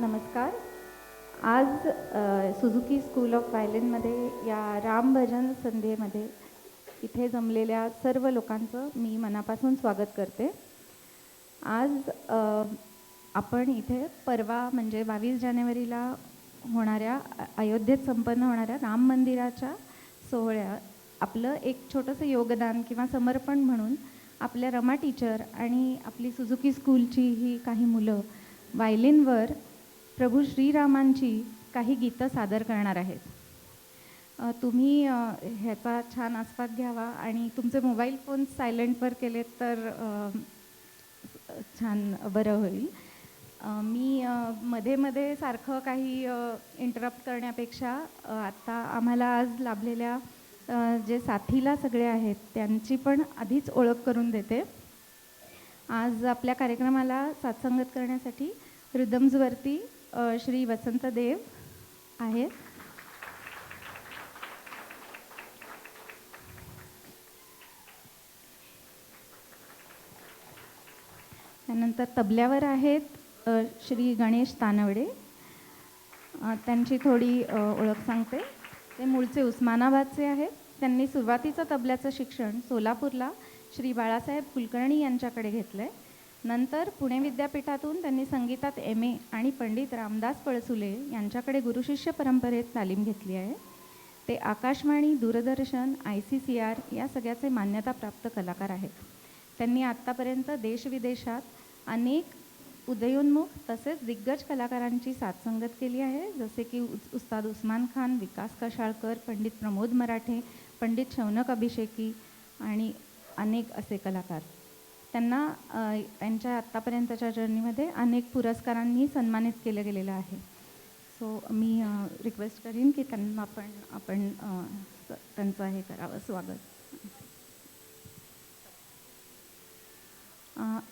नमस्कार. आज Suzuki school of व्हायलिनमध्ये या राम भजन संध्येमध्ये इथे जमलेल्या सर्व लोकांचं मी मनापासून स्वागत करते. आज आपण इथे परवा म्हणजे 22 जानेवारीला होणाऱ्या अयोध्येत संपन्न होणाऱ्या राम मंदिराच्या सोहळ्यात आपलं एक छोटंसं योगदान किंवा समर्पण म्हणून आपल्या रमा टीचर आणि आपली सुझुकी स्कूलची ही काही मुलं व्हायलिनवर प्रभू श्रीरामांची काही गीतं सादर करणार आहेत. तुम्ही ह्याचा छान आस्वाद घ्यावा आणि तुमचे मोबाईल फोन सायलेंटवर केलेत तर छान बरं होईल. मी मध्ये मध्ये सारखं काही इंटरप्ट करण्यापेक्षा आत्ता आम्हाला आज लाभलेल्या जे साथीला सगळे आहेत त्यांची पण आधीच ओळख करून देते. आज आपल्या कार्यक्रमाला साथसंगत करण्यासाठी रिदम्सवरती श्री वसंत देव आहेत. त्यानंतर तबल्यावर आहेत श्री गणेश तानवडे. त्यांची थोडी ओळख सांगते. ते मूळचे उस्मानाबादचे आहेत. त्यांनी सुरुवातीचं तबल्याचं शिक्षण सोलापूरला श्री बाळासाहेब कुलकर्णी यांच्याकडे घेतलं आहे. नंतर पुणे विद्यापीठातून त्यांनी संगीतात MA आणि पंडित रामदास पळसुले यांच्याकडे गुरुशिष्य परंपरेत तालीम घेतली आहे. ते आकाशवाणी, दूरदर्शन, ICCR या सगळ्याचे मान्यताप्राप्त कलाकार आहेत. त्यांनी आत्तापर्यंत देशविदेशात अनेक उदयोन्मुख तसेच दिग्गज कलाकारांची साथसंगत केली आहे, जसे की उस्ताद उस्मान खान, विकास कशाळकर, पंडित प्रमोद मराठे, पंडित शौनक अभिषेकी आणि अनेक असे कलाकार. त्यांना त्यांच्या आत्तापर्यंतच्या जर्नीमध्ये अनेक पुरस्कारांनी सन्मानित केलं गेलेलं आहे. सो मी रिक्वेस्ट करीन की त्यांना आपण त्यांचं हे करावं, स्वागत.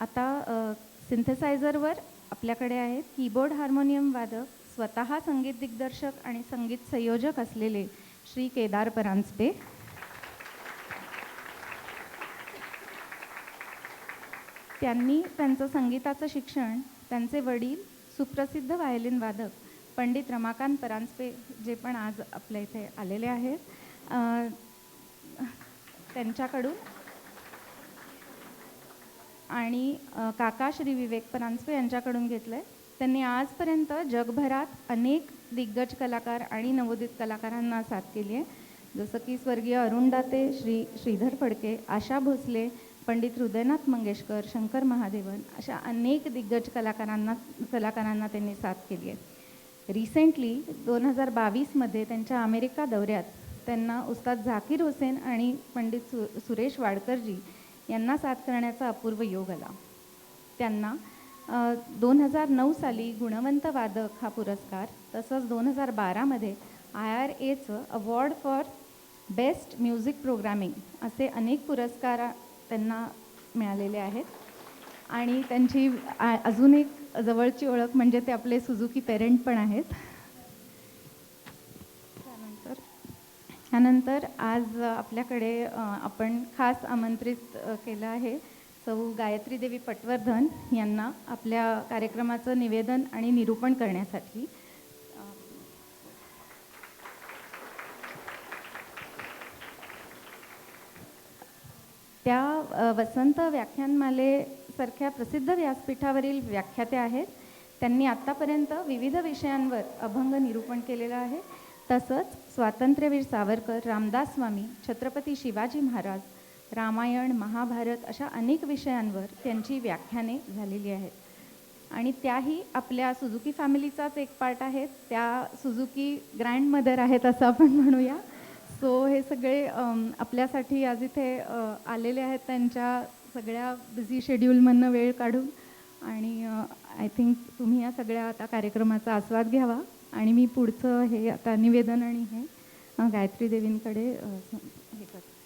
आता सिंथेसायझरवर आपल्याकडे आहेत कीबोर्ड हार्मोनियम वादक, स्वतः संगीत दिग्दर्शक आणि संगीत संयोजक असलेले श्री केदार परांजपे. त्यांनी त्यांचं संगीताचं शिक्षण त्यांचे वडील सुप्रसिद्ध व्हायोलिन वादक पंडित रमाकांत परांजपे, जे पण आज आपल्या इथे आलेले आहेत, त्यांच्याकडून आणि काका श्री विवेक परांजपे यांच्याकडून घेतलं आहे. त्यांनी आजपर्यंत जगभरात अनेक दिग्गज कलाकार आणि नवोदित कलाकारांना साथ केली आहे, जसं की स्वर्गीय अरुण दाते, श्री श्रीधर फडके, आशा भोसले, पंडित हृदयनाथ मंगेशकर, शंकर महादेवन अशा अनेक दिग्गज कलाकारांना त्यांनी साथ केली आहे. रिसेंटली 2022मध्ये त्यांच्या अमेरिका दौऱ्यात त्यांना उस्ताद झाकीर हुसेन आणि पंडित सुरेश वाडकरजी यांना साथ करण्याचा अपूर्व योग आला. त्यांना 2009 साली गुणवंत वादक हा पुरस्कार, तसंच 2012मध्ये IRAचं award for best music programming असे अनेक पुरस्कार त्यांना मिळालेले आहेत. आणि त्यांची अजून एक जवळची ओळख म्हणजे ते आपले सुझुकी पेरेंट पण आहेत. त्यानंतर आज आपल्याकडे आपण खास आमंत्रित केलं आहे सौ गायत्री देवी पटवर्धन यांना आपल्या कार्यक्रमाचं निवेदन आणि निरूपण करण्यासाठी. त्या वसंत व्याख्यानमालेसारख्या प्रसिद्ध व्यासपीठावरील व्याख्यात्या आहेत. त्यांनी आत्तापर्यंत विविध विषयांवर अभंग निरूपण केलेलं आहे. तसंच स्वातंत्र्यवीर सावरकर, रामदास स्वामी, छत्रपती शिवाजी महाराज, रामायण, महाभारत अशा अनेक विषयांवर त्यांची व्याख्याने झालेली आहेत. आणि त्याही आपल्या सुझुकी फॅमिलीचाच एक पार्ट आहेत. त्या सुझुकी ग्रँडमदर आहेत असं आपण म्हणूया. सो हे सगळे आपल्यासाठी आज इथे आलेले आहेत, त्यांच्या सगळ्या बिझी शेड्यूलमधनं वेळ काढून. आणि आय थिंक तुम्ही या सगळ्या आता कार्यक्रमाचा आस्वाद घ्यावा. आणि मी पुढचं हे आता निवेदन आणि हे गायत्री देवींकडे हे करते.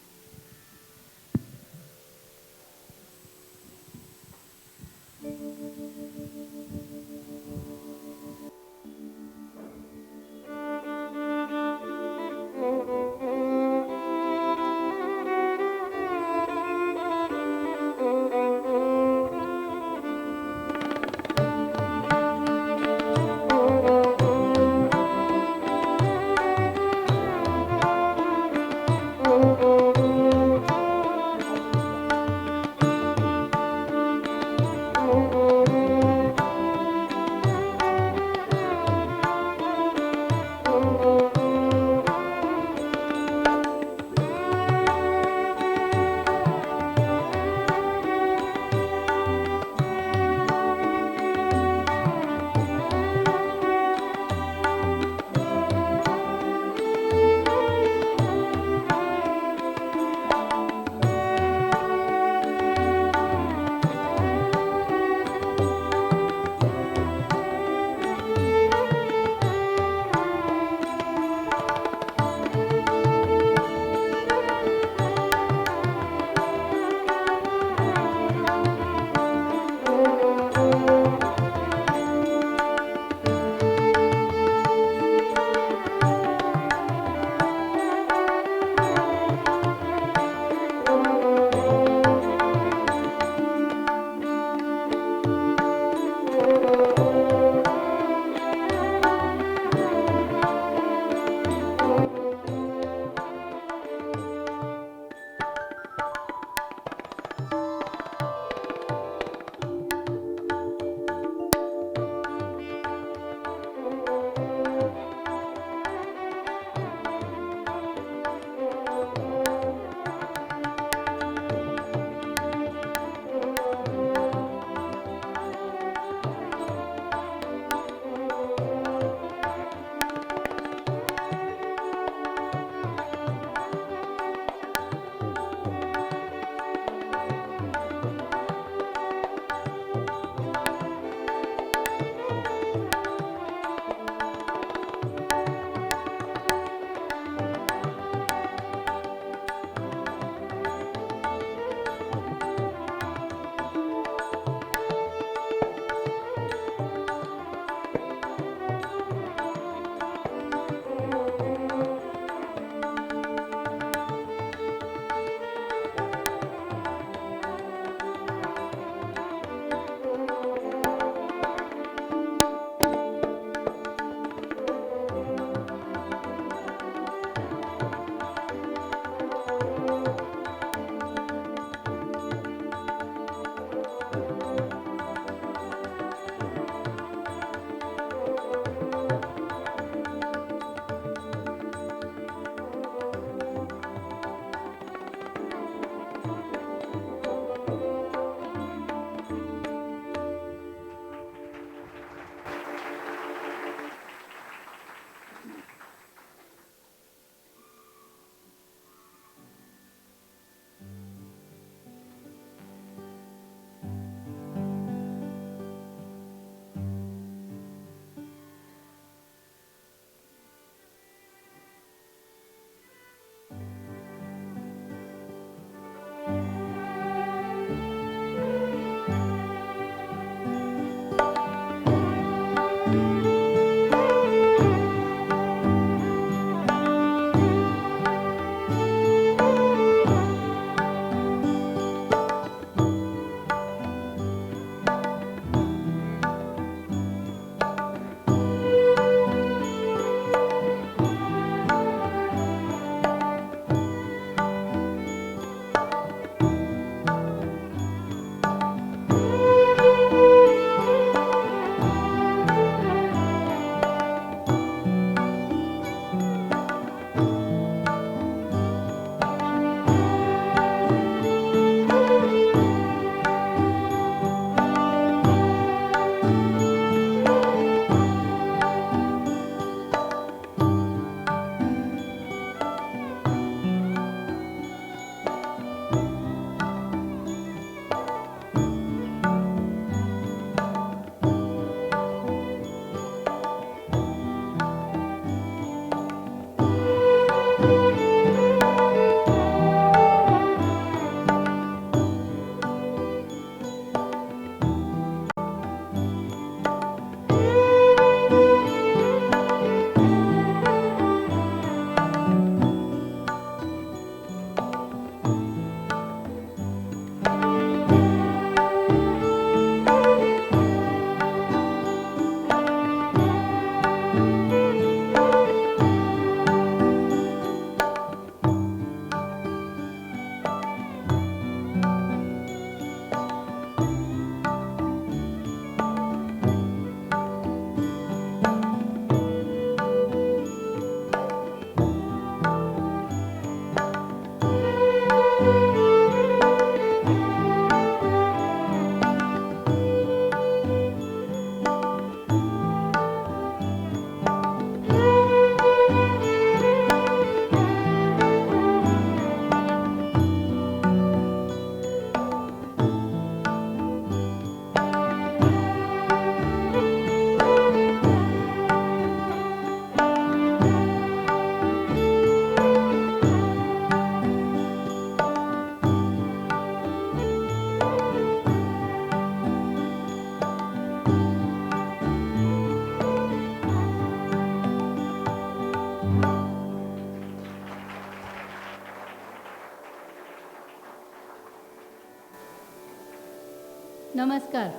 नमस्कार.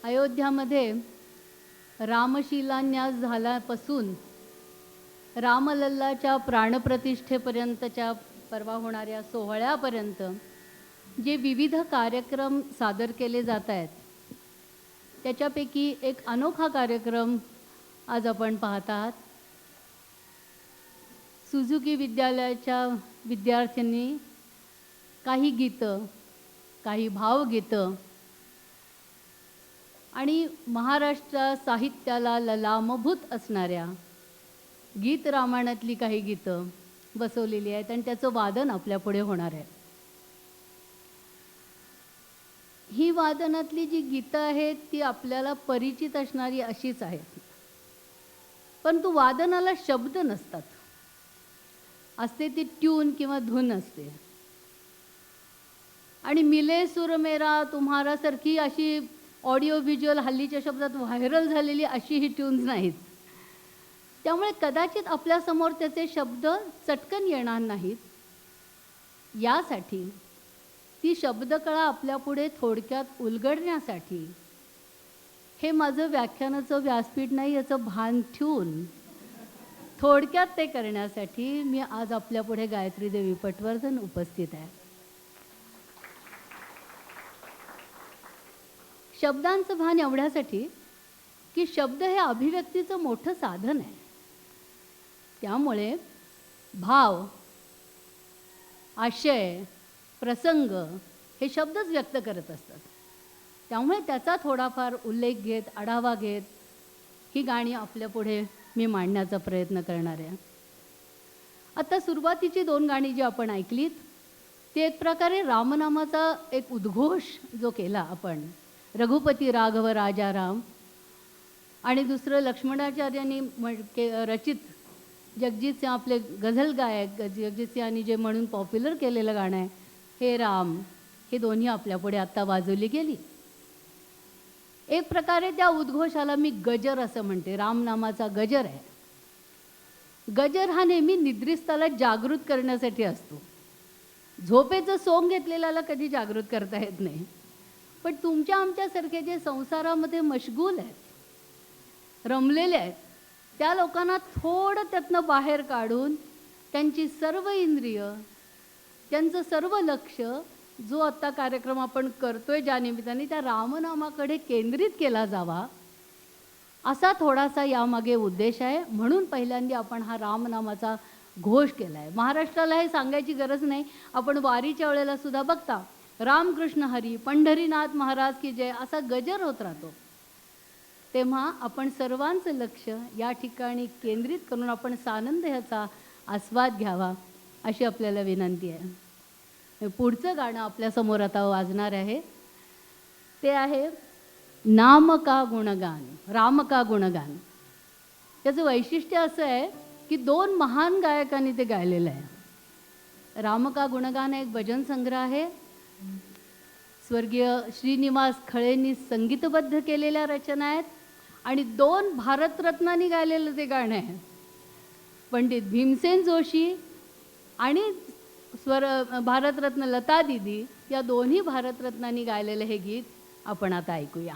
अयोध्यामध्ये रामशिलान्यास झाल्यापासून रामलल्लाच्या प्राणप्रतिष्ठेपर्यंतच्या परवा होणाऱ्या सोहळ्यापर्यंत जे विविध कार्यक्रम सादर केले जात आहेत त्याच्यापैकी एक अनोखा कार्यक्रम आज आपण पाहत आहात. सुझुकी विद्यालयाच्या विद्यार्थ्यांनी काही गीतं, काही भावगीतं आणि महाराष्ट्र साहित्याला ललामभूत असणाऱ्या गीत रामायणातली काही गीतं बसवलेली आहेत आणि त्याचं वादन आपल्यापुढे होणार आहे. ही वादनातली जी गीतं आहेत ती आपल्याला परिचित असणारी अशीच आहेत, परंतु वादनाला शब्द नसतात. असते ती ट्यून किंवा धून असते. आणि मिले सुर मेरा तुम्हारा सारखी अशी ऑडिओ व्हिज्युअल हल्लीच्या शब्दात व्हायरल झालेली अशी ही ट्यून्स नाहीत. त्यामुळे कदाचित आपल्यासमोर त्याचे शब्द चटकन येणार नाहीत. यासाठी ती शब्दकळा आपल्यापुढे थोडक्यात उलगडण्यासाठी हे माझं व्याख्यानाचं व्यासपीठ नाही, याचं भान ठेवून थोडक्यात ते करण्यासाठी मी आज आपल्यापुढे गायत्री देवी पटवर्धन उपस्थित आहे. शब्दांचं भान एवढ्यासाठी की शब्द हे अभिव्यक्तीचं मोठं साधन आहे. त्यामुळे भाव, आशय, प्रसंग हे शब्दच व्यक्त करत असतात. त्यामुळे त्याचा थोडाफार उल्लेख घेत, आढावा घेत ही गाणी आपल्यापुढे मी मांडण्याचा प्रयत्न करणार आहे. आता सुरुवातीची 2 गाणी जी आपण ऐकलीत ते एक प्रकारे रामनामाचा एक उद्घोष जो केला आपण, रघुपती राघव राजा राम, आणि दुसरं लक्ष्मणाचार्यांनी रचित जगजित सिंह आपले गझल गायक जगजित सिंहांनी जे म्हणून पॉप्युलर केलेलं गाणं आहे हे राम, हे दोन्ही आपल्यापुढे आत्ता वाजवली गेली. एक प्रकारे त्या उद्घोषाला मी गजर असं म्हणते. रामनामाचा गजर आहे. गजर हा नेहमी निद्रिस्ताला जागृत करण्यासाठी असतो. झोपेचं सोंग घेतलेल्याला कधी जागृत करता येत नाही. पण तुमच्या आमच्यासारखे जे संसारामध्ये मशगूल आहेत, रमलेले आहेत, त्या लोकांना थोडं त्यातनं बाहेर काढून त्यांची सर्व इंद्रिय, त्यांचं सर्व लक्ष जो आत्ता कार्यक्रम आपण करतोय ज्या निमित्ताने त्या रामनामाकडे केंद्रित केला जावा, असा थोडासा यामागे उद्देश आहे. म्हणून पहिल्यांदा आपण हा रामनामाचा घोष केला आहे. महाराष्ट्राला हे सांगायची गरज नाही. आपण वारीच्या वेळेला सुद्धा बघता रामकृष्ण हरी, पंढरीनाथ महाराज की जय असा गजर होत राहतो. तेव्हा आपण सर्वांचं लक्ष या ठिकाणी केंद्रित करून आपण सानंद ह्याचा आस्वाद घ्यावा अशी आपल्याला विनंती आहे. पुढचं गाणं आपल्यासमोर आता वाजणार आहे ते आहे नाम का गुणगान, राम का गुणगान. त्याचं वैशिष्ट्य असं आहे की 2 महान गायकांनी ते गायलेलं आहे. राम का गुणगान एक भजन संग्रह आहे. स्वर्गीय श्रीनिवास खळेंनी संगीतबद्ध केलेल्या रचना आहेत आणि 2 भारतरत्नांनी गायलेलं ते गाणं आहे. पंडित भीमसेन जोशी आणि भारतरत्न लता दीदी या दोन्ही भारतरत्नांनी गायलेलं हे गीत आपण आता ऐकूया.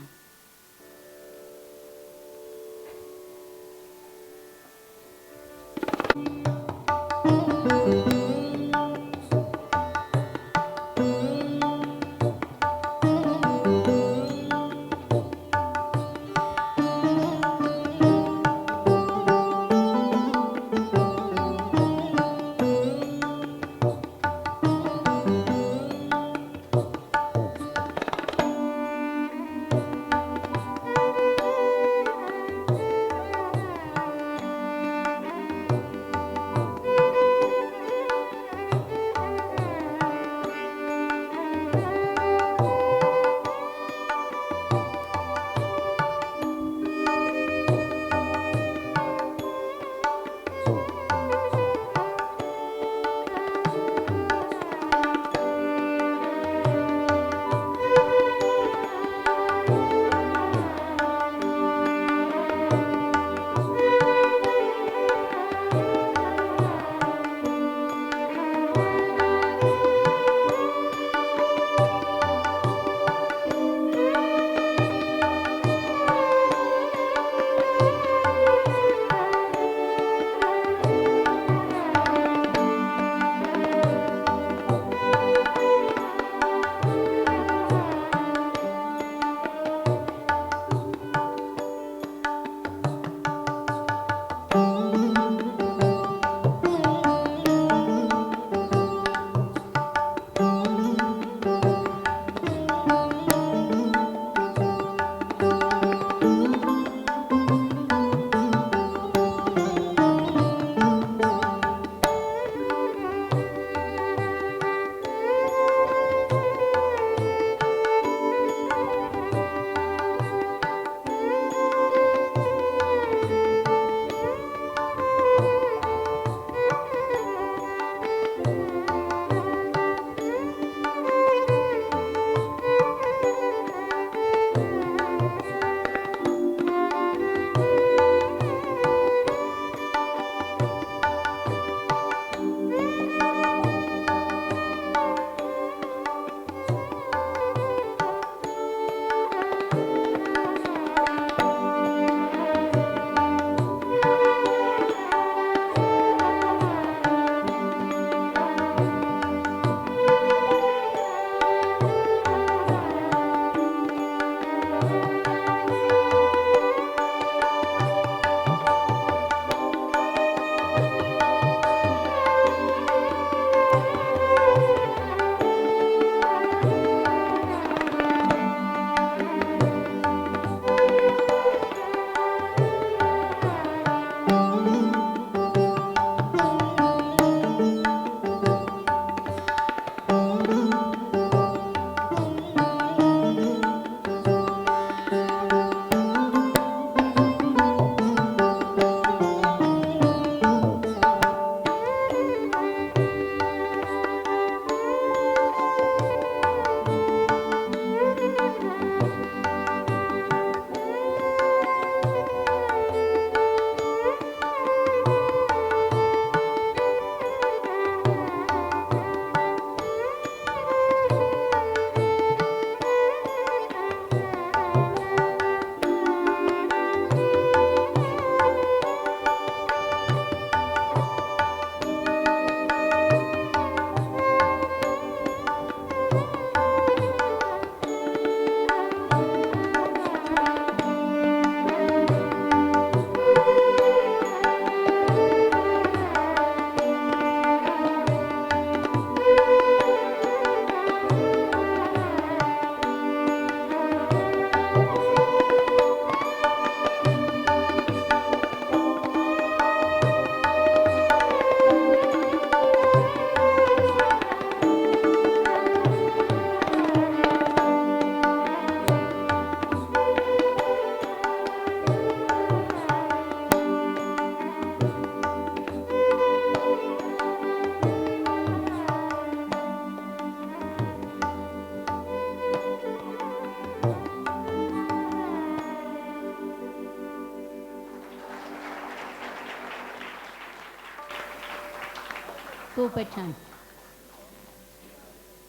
खूपच छान.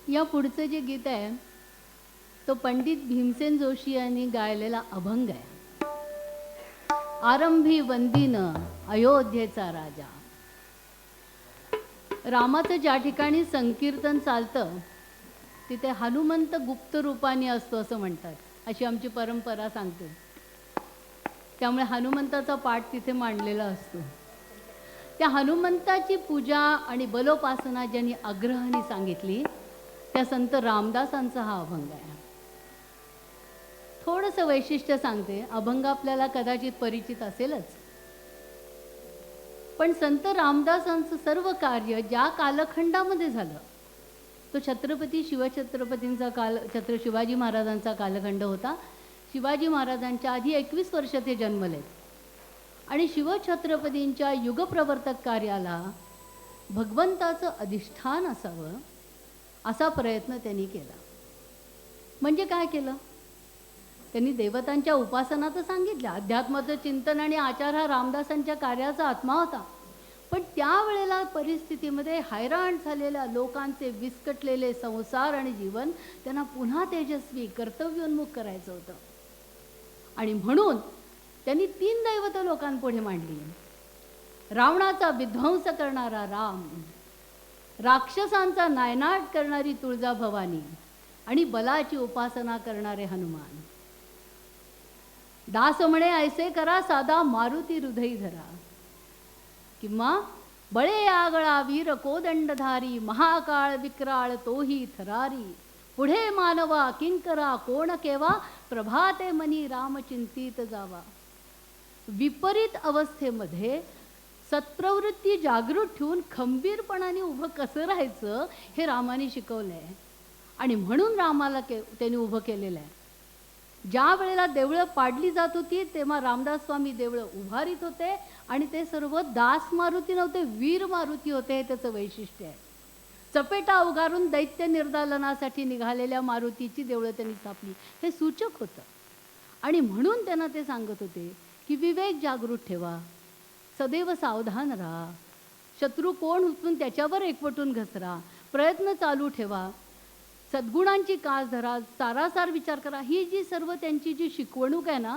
या पुढचं जे गीत आहे तो पंडित भीमसेन जोशी यांनी गायलेला अभंग आहे. आरंभी वंदीन अयोध्येचा राजा. रामाचं ज्या ठिकाणी संकीर्तन चालतं तिथे हनुमंत गुप्त रूपाने असतो असं म्हणतात, अशी आमची परंपरा सांगते. त्यामुळे हनुमंताचा पाठ तिथे मांडलेला असतो. त्या हनुमंताची पूजा आणि बलोपासना ज्यांनी आग्रहाने सांगितली त्या संत रामदासांचा हा अभंग आहे. थोडंसं वैशिष्ट्य सांगते. अभंग आपल्याला कदाचित परिचित असेलच, पण संत रामदासांचं सर्व कार्य ज्या कालखंडामध्ये झालं तो छत्रपती शिवछत्रपतींचा शिवाजी महाराजांचा कालखंड होता. शिवाजी महाराजांच्या आधी 21 वर्ष ते जन्मले आणि शिवछत्रपतींच्या युगप्रवर्तक कार्याला भगवंताचं अधिष्ठान असावं असा प्रयत्न त्यांनी केला. म्हणजे काय केलं त्यांनी? देवतांच्या उपासना तर सांगितल्या, अध्यात्माचं चिंतन आणि आचार हा रामदासांच्या कार्याचा आत्मा होता. पण त्यावेळेला परिस्थितीमध्ये हैराण झालेल्या लोकांचे विस्कटलेले संसार आणि जीवन त्यांना पुन्हा तेजस्वी कर्तव्योन्मुख करायचं होतं. आणि म्हणून त्यांनी 3 दैवत लोकांपुढे मांडली. रावणाचा विध्वंस करणारा राम, राक्षसांचा नायनाट करणारी तुळजा भवानी आणि बलाची उपासना करणारे हनुमान. दास म्हणे ऐसे करा साधा मारुती हृदयी धरा, किंवा बळे आगळा वीर कोदंडधारी महाकाळ विक्राळ तोही थरारी. पुढे मानवा किंकरा कोण केवा प्रभाते मनी राम चिंतित जावा. विपरीत अवस्थेमध्ये सत्प्रवृत्ती जागृत ठेवून खंबीरपणाने उभं कसं राहायचं हे रामाने शिकवलं आहे. आणि म्हणून रामाला त्यांनी उभं केलेलं आहे. ज्या वेळेला देवळं पाडली जात होती तेव्हा रामदास स्वामी देवळं उभारीत होते आणि ते सर्व दास मारुती नव्हते, वीर मारुती होते. हे त्याचं वैशिष्ट्य आहे. चपेटा उगारून दैत्य निर्दालनासाठी निघालेल्या मारुतीची देवळं त्यांनी स्थापली, हे सूचक होतं. आणि म्हणून त्यांना ते सांगत होते की विवेक जागृत ठेवा, सदैव सावधान राहा, शत्रू कोण उचलून त्याच्यावर एकवटून घसरा, प्रयत्न चालू ठेवा, सद्गुणांची कास धरा, सारासार विचार करा. ही जी सर्व त्यांची जी शिकवणूक आहे ना,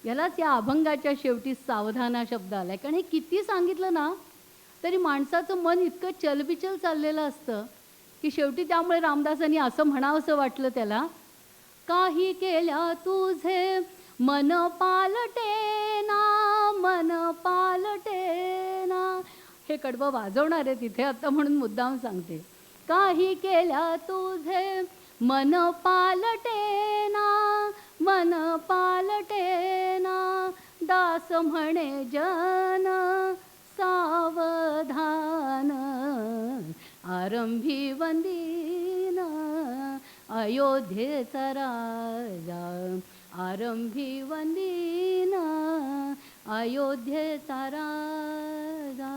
यालाच या अभंगाच्या शेवटी सावधान हा शब्द आलाय. कारण हे किती सांगितलं ना तरी माणसाचं मन इतकं चलबिचल चाललेलं असतं की शेवटी त्यामुळे रामदासांनी असं म्हणावंसं वाटलं त्याला, काही केल्या तुझे मन पालटेना, मन पालटेना. हे कडवं वाजवणार आहे तिथे आता म्हणून मुद्दाम सांगते. काही केल्या तुझे मन पालटेना, मन पालटेना. दास म्हणे जन सावधान, आरंभी वंदीन अयोध्येचा राजा, आरंभी वंदीन अयोध्येचा राजा.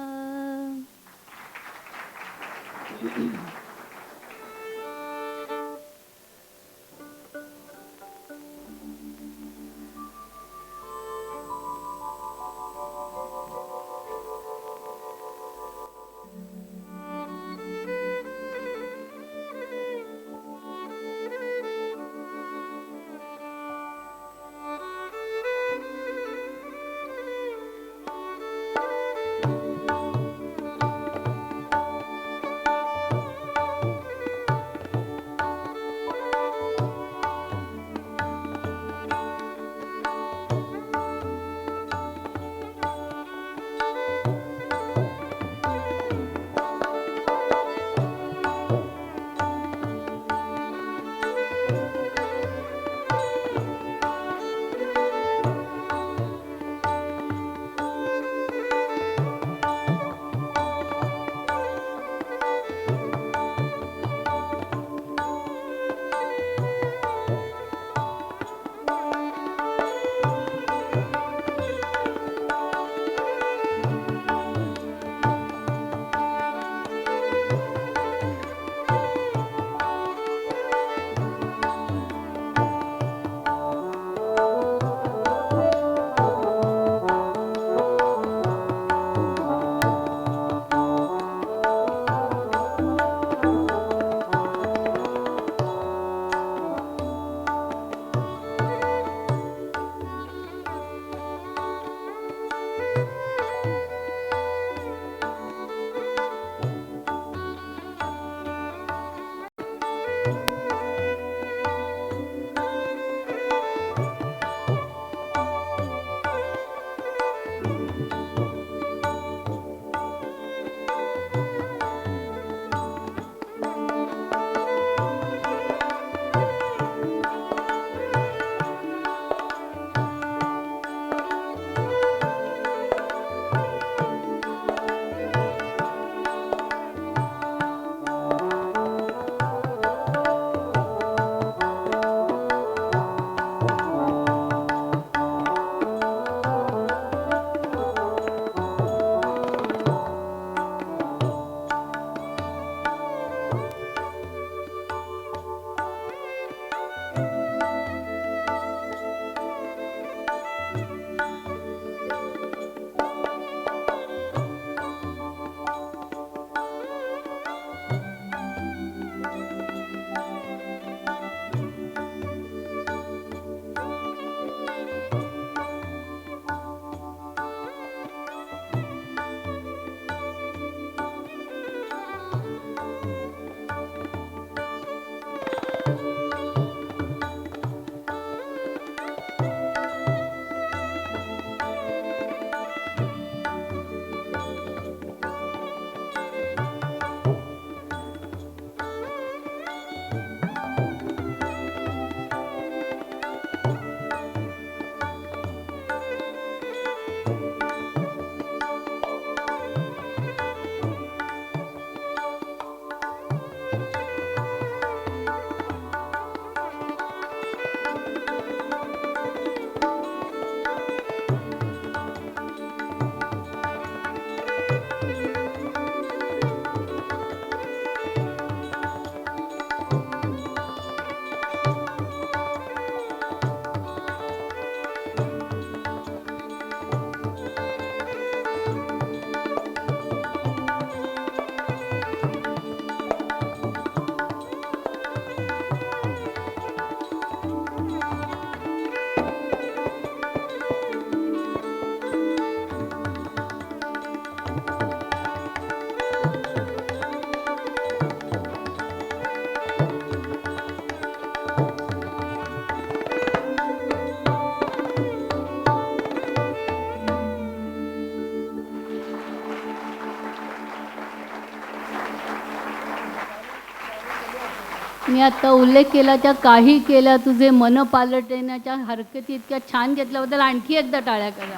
मी आता उल्लेख केला त्या काही केल्या तुझे मन पालटण्याच्या हरकती इतक्या छान घेतल्याबद्दल आणखी एकदा टाळ्या करा.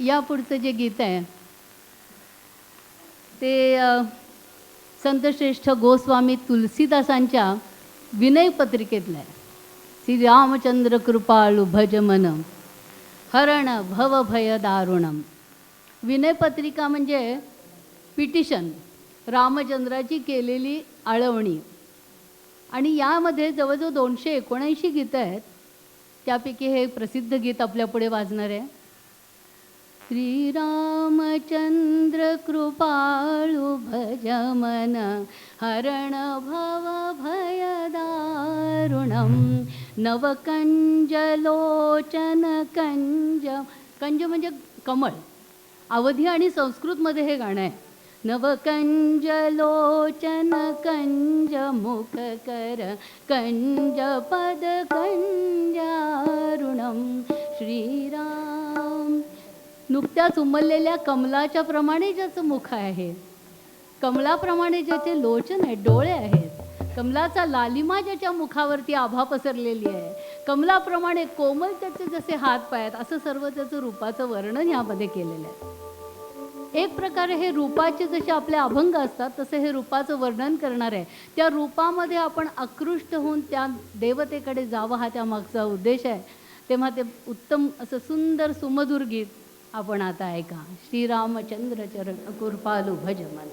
या पुढचं जे गीत आहे ते संत श्रेष्ठ गोस्वामी तुलसीदासांच्या विनय पत्रिकेतलं आहे. श्री रामचंद्र कृपाळू भज मन हरण भव भय दारुणम. विनय पत्रिका म्हणजे पिटिशन, रामचंद्राची केलेली आळवणी. आणि यामध्ये जवळजवळ 279 गीतं आहेत. त्यापैकी हे प्रसिद्ध गीत आपल्यापुढे वाजणार आहे. श्रीरामचंद्र कृपाळू भज मन हरण भव भय दारुणम नवकंज लोचन कंज. कंज म्हणजे कमळ. अवधी आणि संस्कृतमध्ये हे गाणं आहे. नवकंज लोचन कंज मुख कर कंज पद कंजारुणम श्रीराम. नुकत्याच उमललेल्या कमलाच्या प्रमाणे ज्याचं मुख आहे, कमलाप्रमाणे ज्याचे लोचन आहे, डोळे आहेत, कमलाचा लालिमा ज्याच्या मुखावरती आभा पसरलेली आहे, कमलाप्रमाणे कोमल त्याचे जसे हात पाय आहेत, असं सर्व त्याचं रूपाचं वर्णन यामध्ये केलेलं आहे. एक प्रकारे हे रूपाचे जसे आपले अभंग असतात तसे हे रूपाचं वर्णन करणार आहे. त्या रूपामध्ये आपण आकृष्ट होऊन त्या देवतेकडे जावं हा त्यामागचा उद्देश आहे. तेव्हा ते उत्तम असं सुंदर सुमधुर गीत आपण आता ऐका. श्रीरामचंद्र चरण कृपालू भज मन.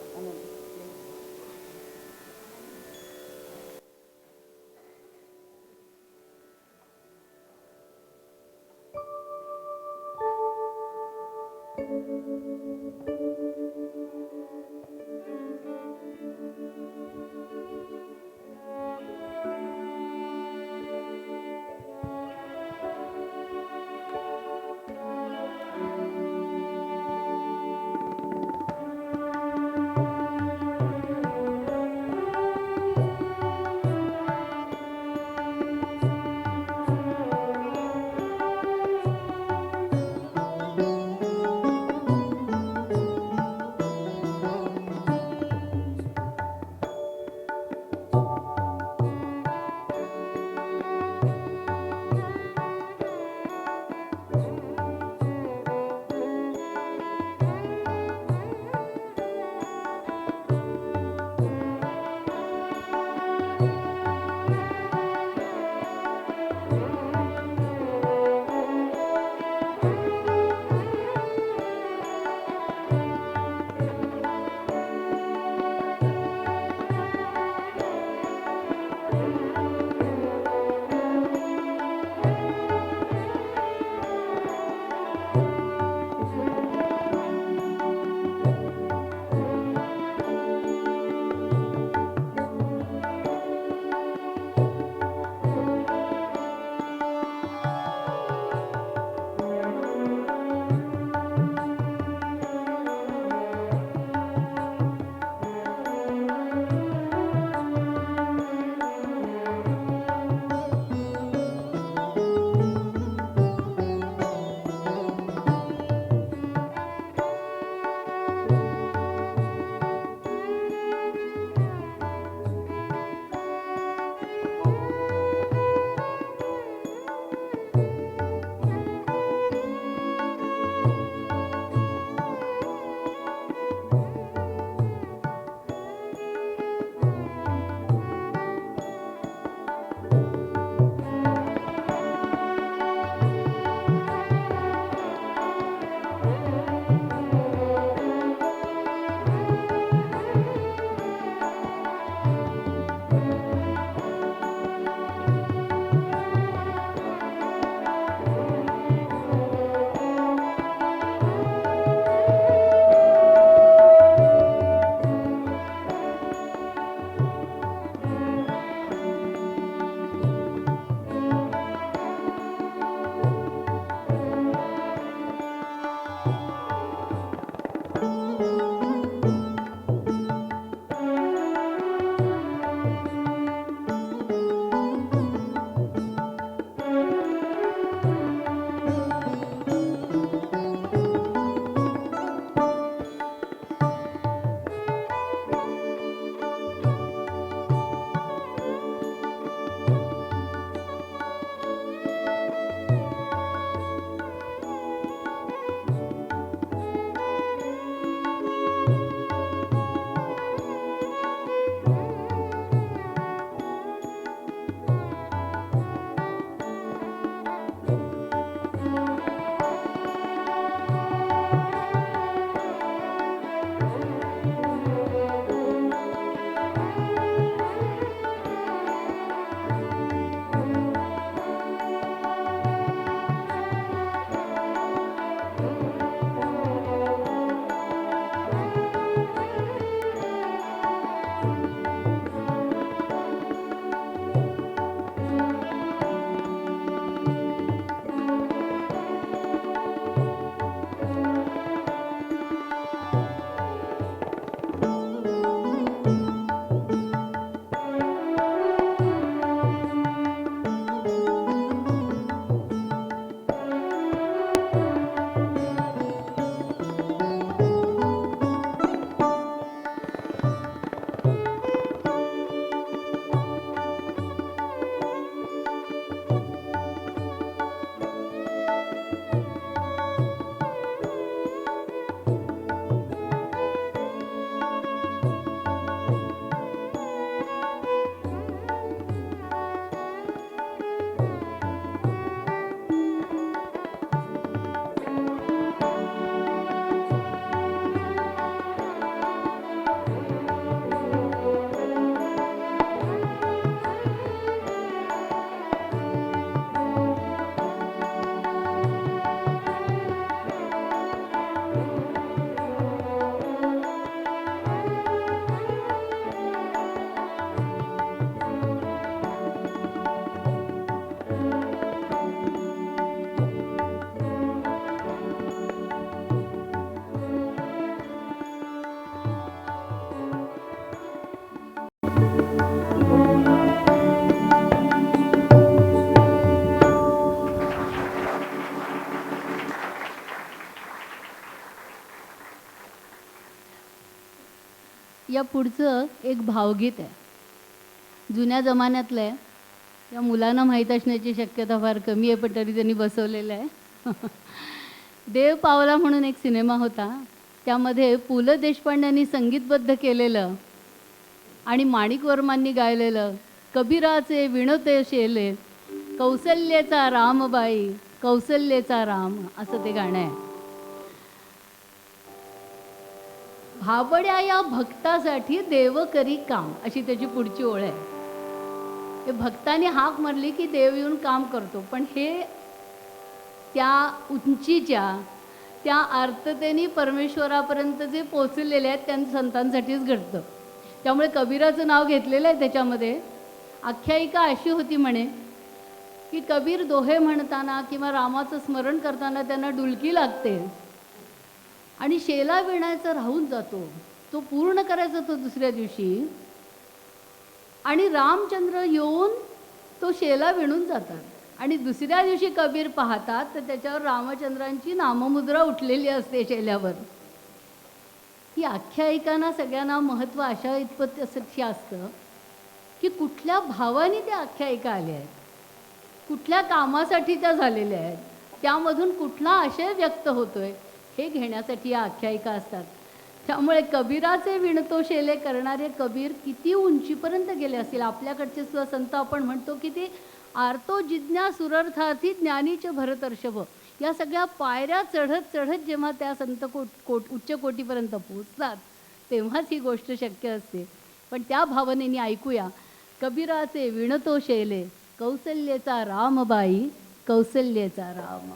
या पुढचं एक भावगीत आहे, जुन्या जमान्यातलं आहे. या मुलांना माहीत असण्याची शक्यता फार कमी आहे, पण तरी त्यांनी बसवलेलं आहे. देव पावला म्हणून एक सिनेमा होता, त्यामध्ये पु ल देशपांड्यांनी संगीतबद्ध केलेलं आणि माणिक वर्मांनी गायलेलं कबीराचे विणते शेले कौसल्येचा रामबाई कौसल्येचा राम असं ते गाणं आहे. भाबड्या या भक्तासाठी देव करी काम अशी त्याची पुढची ओळ आहे. हे भक्तांनी हाक मारली की देव येऊन काम करतो, पण हे त्या उंचीच्या त्या आर्ततेने परमेश्वरापर्यंत जे पोचलेले आहेत त्या संतांसाठीच घडतं. त्यामुळे कबीराचं नाव घेतलेलं आहे त्याच्यामध्ये. आख्यायिका अशी होती म्हणे की कबीर दोहे म्हणताना किंवा रामाचं स्मरण करताना त्यांना डुलकी लागते आणि शेला विणायचा राहून जातो, तो पूर्ण करायचा तो दुसऱ्या दिवशी, आणि रामचंद्र येऊन तो शेला विणून जातात आणि दुसऱ्या दिवशी कबीर पाहतात तर त्याच्यावर रामचंद्रांची नाममुद्रा उठलेली असते शेल्यावर. ही आख्यायिकांना सगळ्यांना महत्त्व अशा इतपत असतं की कुठल्या भावाने त्या आख्यायिका आल्या आहेत, कुठल्या कामासाठी त्या झालेल्या आहेत, त्यामधून कुठला आशय व्यक्त होतोय हे घेण्यासाठी या आख्यायिका असतात. त्यामुळे कबीराचे विणतो शेले करणारे कबीर किती उंचीपर्यंत गेले असतील. आपल्याकडचे सुद्धा संत आपण म्हणतो की ते आर्तो जिज्ञा सुरर्थार्थी ज्ञानीचे भरतर्षभ, या सगळ्या पायऱ्या चढत चढत जेव्हा त्या संत उच्च कोटीपर्यंत पोचतात तेव्हाच ही गोष्ट शक्य असते. पण त्या भावनेने ऐकूया कबीराचे विणतो शेले कौसल्येचा रामबाई कौसल्येचा राम.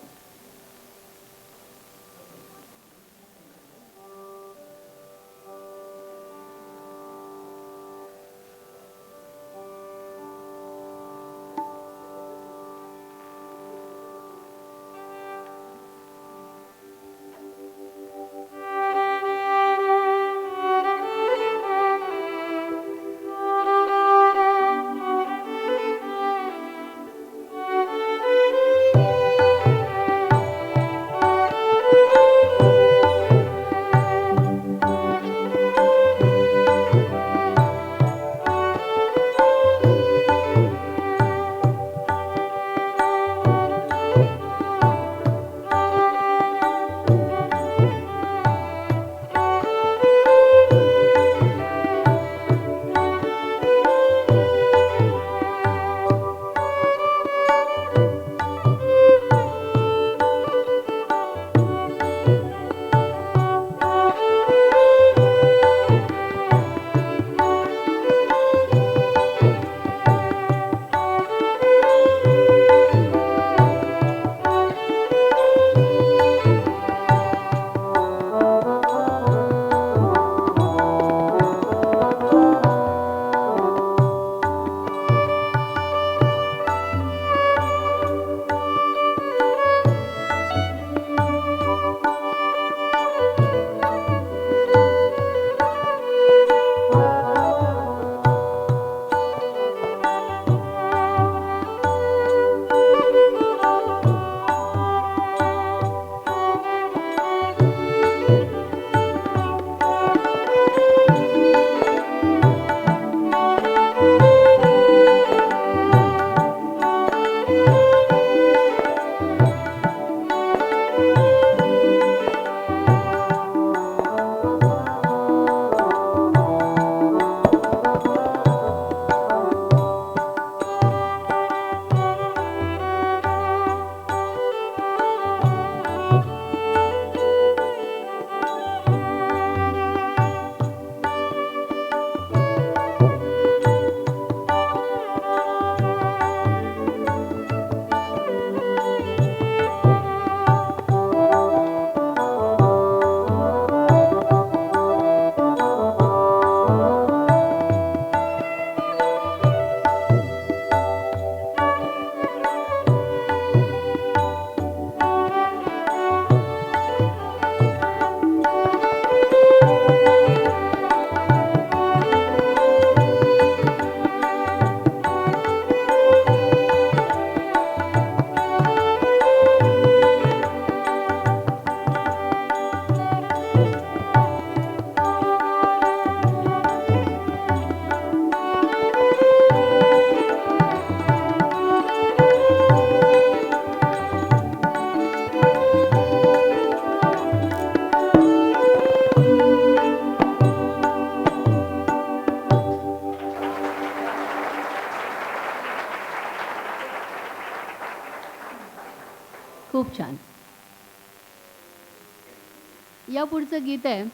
या पुढचं गीत आहे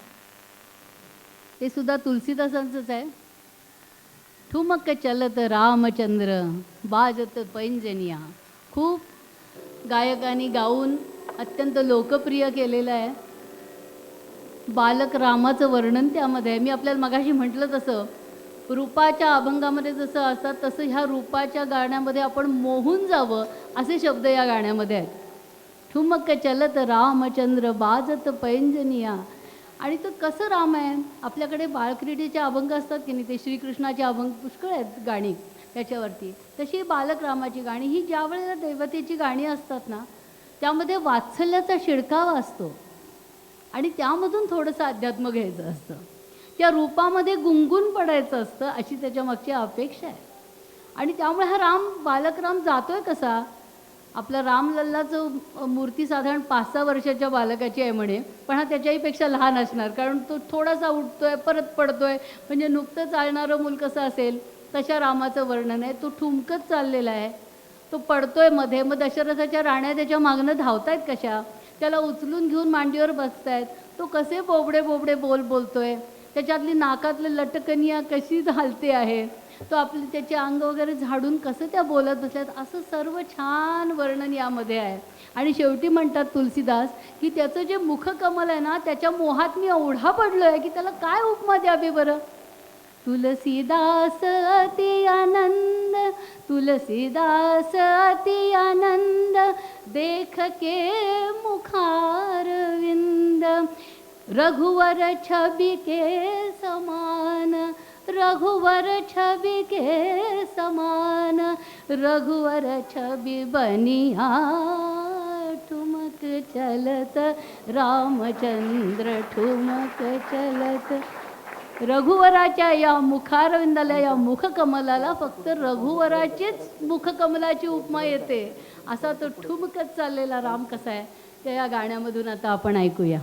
ते सुद्धा तुलसीदासांचंच आहे. ठुमक चलत रामचंद्र बाजत पैंजनिया. खूप गायकांनी गाऊन अत्यंत लोकप्रिय केलेलं आहे. बालक रामाचं वर्णन त्यामध्ये आहे. मी आपल्याला मगाशी म्हटलं तसं रूपाच्या अभंगामध्ये जसं असतात तसं ह्या रूपाच्या गाण्यामध्ये आपण मोहून जावं असे शब्द या गाण्यामध्ये आहेत. ठुमक चलत रामचंद्र बाजत पैंजनिया. आणि तो कसं राम आहे, आपल्याकडे बाळक्रीडेचे अभंग असतात की नाही, ते श्रीकृष्णाचे अभंग पुष्कळ आहेत गाणी त्याच्यावरती. तशी बालक रामाची गाणी ही ज्या वेळेला दैवतेची गाणी असतात ना त्यामध्ये वात्सल्याचा शिडकावा असतो आणि त्यामधून थोडंसं अध्यात्म घ्यायचं असतं, त्या रूपामध्ये गुंगून पडायचं असतं अशी त्याच्या मागची अपेक्षा आहे. आणि त्यामुळे हा राम बालक राम जातोय कसा. आपलं रामलल्लाचं मूर्ती साधारण 5-6 वर्षाच्या बालकाची आहे म्हणे, पण हा त्याच्याहीपेक्षा लहान असणार, कारण तो थोडासा उठतोय परत पडतोय, म्हणजे नुकतं चालणारं मूल कसं असेल तशा रामाचं वर्णन आहे. तो ठुमकत चाललेला आहे, तो पडतोय मध्ये. मग दशरथाच्या राण्या त्याच्या मागणं धावतायत कशा, त्याला उचलून घेऊन मांडीवर बसतायत. तो कसे बोबडे बोबडे बोलतोय, त्याच्यातली नाकातली लटकनिया कशी घालते आहे, तो आपले त्याचे अंग वगैरे झाडून कसं त्या बोलत बसल्यात, असं सर्व छान वर्णन यामध्ये आहे. आणि शेवटी म्हणतात तुलसीदास की त्याचं जे मुखकमल आहे ना त्याच्या मोहात मी एवढा पडलो आहे की त्याला काय उपमा द्यावी बरं. तुलसीदास अति आनंद, तुलसीदास अति आनंद, देख के मुखारविंद, रघुवर छवि के समान, रघुवर छवि के समान, रघुवर छवि बनिया. ठुमक चलत रामचंद्र ठुमक चलत. रघुवराच्या या मुखारविंदाला, या मुखकमलाला फक्त रघुवराचीच मुखकमलाची उपमा येते. असा तो ठुमकत चाललेला राम कसा आहे ते या गाण्यामधून आता आपण ऐकूया.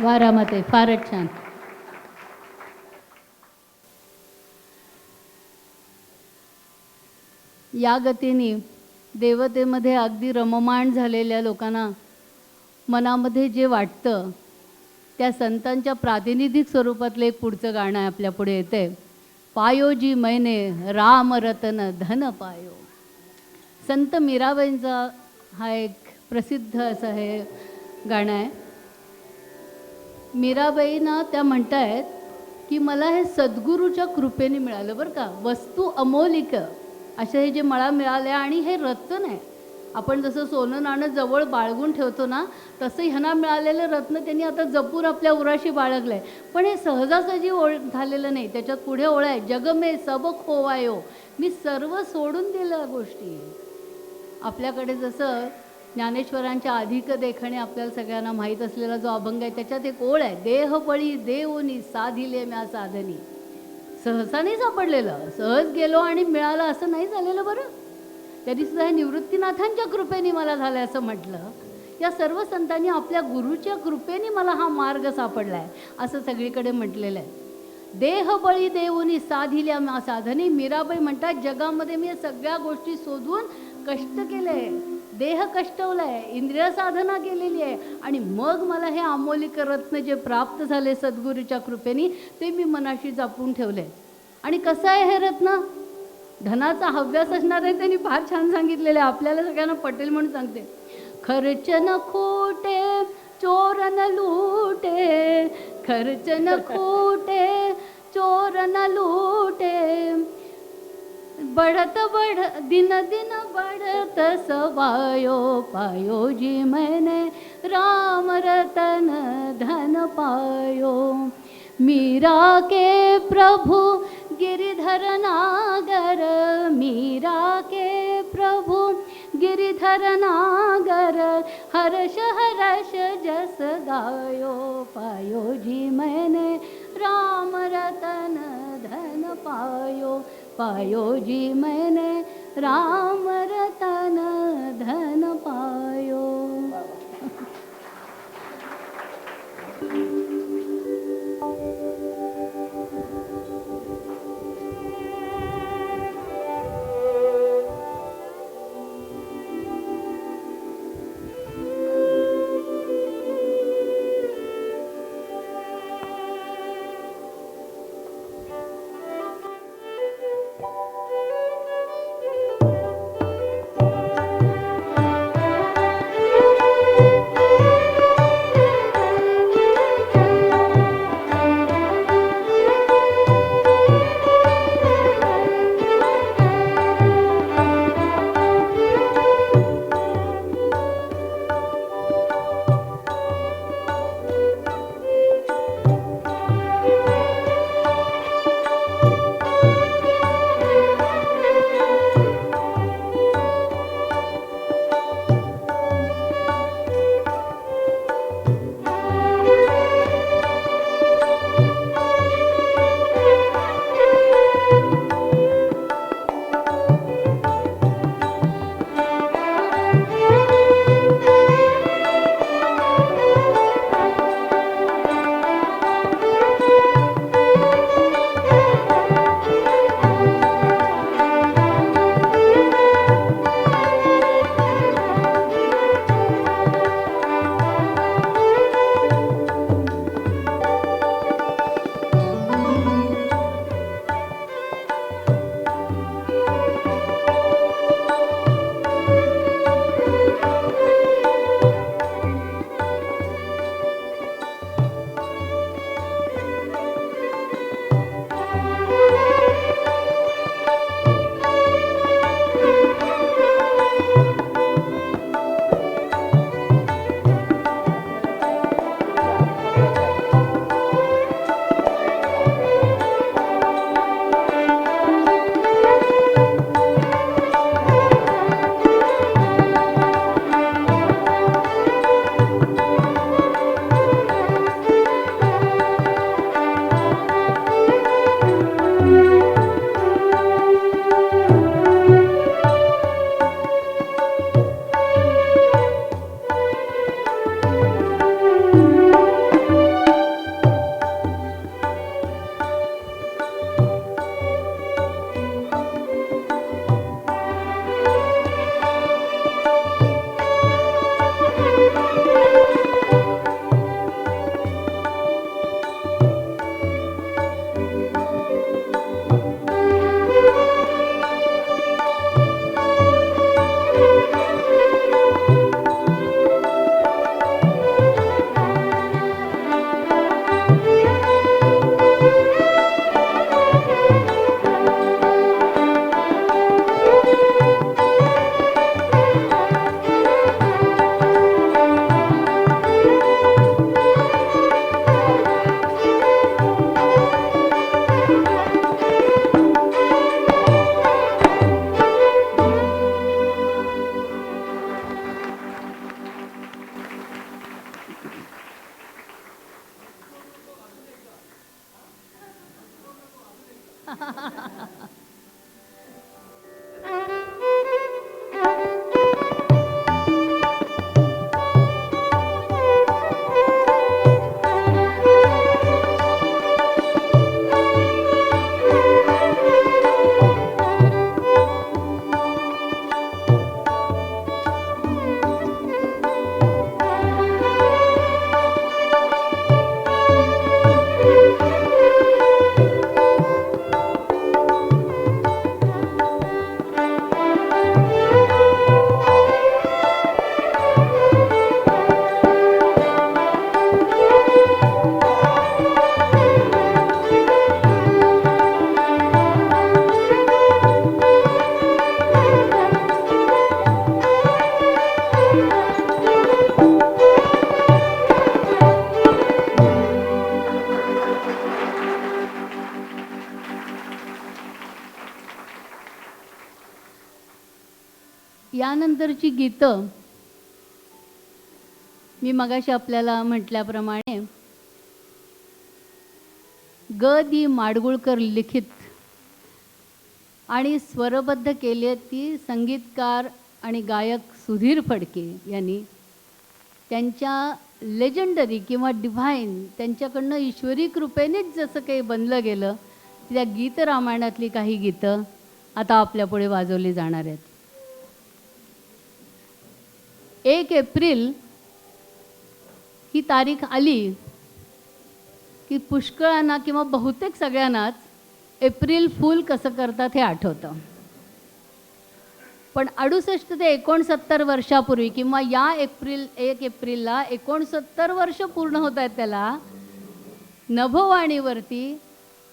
वारामते फारच छान. या गतीने देवतेमध्ये अगदी रममाण झालेल्या लोकांना मनामध्ये जे वाटतं त्या संतांच्या प्रातिनिधिक स्वरूपातलं एक पुढचं गाणं आहे आपल्या पुढे येते. पायोजी मैने राम रतन धन पायो. संत मीराबाईंचा हा एक प्रसिद्ध असं हे गाणं आहे. मीराबाईंना त्या म्हणतायत की मला हे सद्गुरूच्या कृपेने मिळालं बरं का. वस्तू अमोलिक असे हे जे मला मिळाले आणि हे रत्न आहे. आपण जसं सोनं नाणं जवळ बाळगून ठेवतो ना, तसं ह्यांना मिळालेलं रत्न त्यांनी आता जपून आपल्या उराशी बाळगलं आहे. पण हे सहजासहजी झालेलं नाही. त्याच्यात पुढे ओळ आहे, जग मे सब खोवायो. मी सर्व सोडून दिलं गोष्टी. आपल्याकडे जसं ज्ञानेश्वरांच्या अधिक देखणे आपल्याला सगळ्यांना माहीत असलेला जो अभंग आहे, त्याच्यात एक ओळ आहे, देहबळी देऊनी साधिले म्या साधनी. सहसा नाही सापडलेलं, सहज गेलो आणि मिळालं असं नाही झालेलं बरं. तरी सुद्धा हे निवृत्तीनाथांच्या कृपेने मला झालं असं म्हटलं. या सर्व संतांनी आपल्या गुरुच्या कृपेने मला हा मार्ग सापडला आहे असं सगळीकडे म्हटलेलं आहे. देहबळी देऊनी साधिल्या म्या साधनी. मीराबाई म्हणतात जगामध्ये मी सगळ्या गोष्टी शोधून कष्ट केले, देह कष्टवलाय, इंद्रिय साधना केलेली आहे आणि मग मला हे अमोलिक रत्न जे प्राप्त झाले सद्गुरूच्या कृपेने ते मी मनाशी जपून ठेवले. आणि कसं आहे हे रत्न? धनाचा हव्यास असणार आहे त्यांनी फार छान सांगितलेलं आहे. आपल्याला सगळ्यांना पटेल म्हणून सांगते. खर्च न खोटे चोर न लूटे, खर्च न खोटे चोर न लूटे, बढ़त बढ़ दिन दिन बढ़त सवायो, पायो जी मैंने राम रतन धन पायो. मीरा के प्रभु गिरिधर नागर, मीरा के प्रभु गिरिधर नागर, हर्ष हर्ष जस गायो, पायो जी मैंने राम रतन धन पायो, पायो जी मैंने राम रतन धन पायो. यानंतरची गीतं मी मगाशी आपल्याला म्हटल्याप्रमाणे ग दी माडगुळकर लिखित आणि स्वरबद्ध केली ती संगीतकार आणि गायक सुधीर फडके यांनी त्यांच्या लेजंडरी किंवा डिव्हाइन त्यांच्याकडनं ईश्वरी कृपेनेच जसं काही बनलं गेलं त्या गीत रामायणातली काही गीतं आता आपल्यापुढे वाजवली जाणार आहेत. 1 एप्रिल ही तारीख आली की पुष्कळांना किंवा बहुतेक सगळ्यांनाच एप्रिल फूल कसं करतात हे आठवतं. पण 68 ते 69 वर्षापूर्वी किंवा या 1 एप्रिलला 69 वर्ष पूर्ण होत आहेत त्याला, नभोवाणीवरती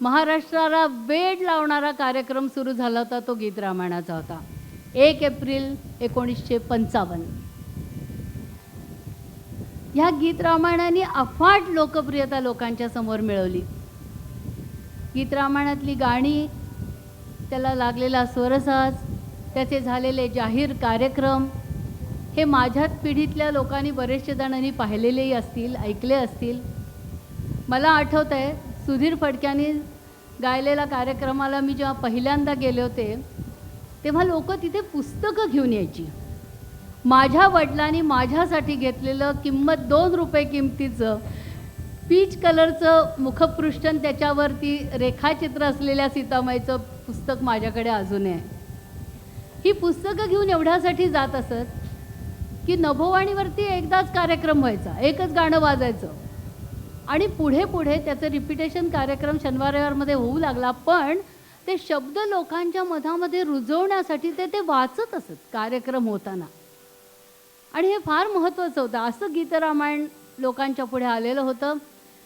महाराष्ट्राला वेड लावणारा कार्यक्रम सुरू झाला होता. तो गीत रामायणाचा होता. 1 एप्रिल 1955. ह्या गीत रामायणाने अफाट लोकप्रियता लोकांच्या समोर मिळवली. गीत रामायणातली गाणी, त्याला लागलेला स्वरसाज, त्याचे झालेले जाहीर कार्यक्रम हे माझ्याच पिढीतल्या लोकांनी बरेचसे जणांनी पाहिलेलेही असतील, ऐकले असतील. मला आठवतं आहे सुधीर फडक्यांनी गायलेल्या कार्यक्रमाला मी जेव्हा पहिल्यांदा गेले होते तेव्हा लोक तिथे पुस्तकं घेऊन यायची. माझ्या वडिलांनी माझ्यासाठी घेतलेलं किंमत 2 रुपये किमतीचं पीच कलरचं मुखपृष्ठ त्याच्यावरती रेखाचित्र असलेल्या सीतामाईचं पुस्तक माझ्याकडे अजून आहे. ही पुस्तकं घेऊन एवढ्यासाठी जात असत की नभोवाणीवरती एकदाच कार्यक्रम व्हायचा, एकच गाणं वाजायचं आणि पुढे पुढे त्याचं रिपिटेशन कार्यक्रम शनिवार रविवारमध्ये होऊ लागला. पण ते शब्द लोकांच्या मधामध्ये रुजवण्यासाठी ते वाचत असत कार्यक्रम होताना आणि हे फार महत्त्वाचं होतं. असं गीतरामायण लोकांच्या पुढे आलेलं होतं.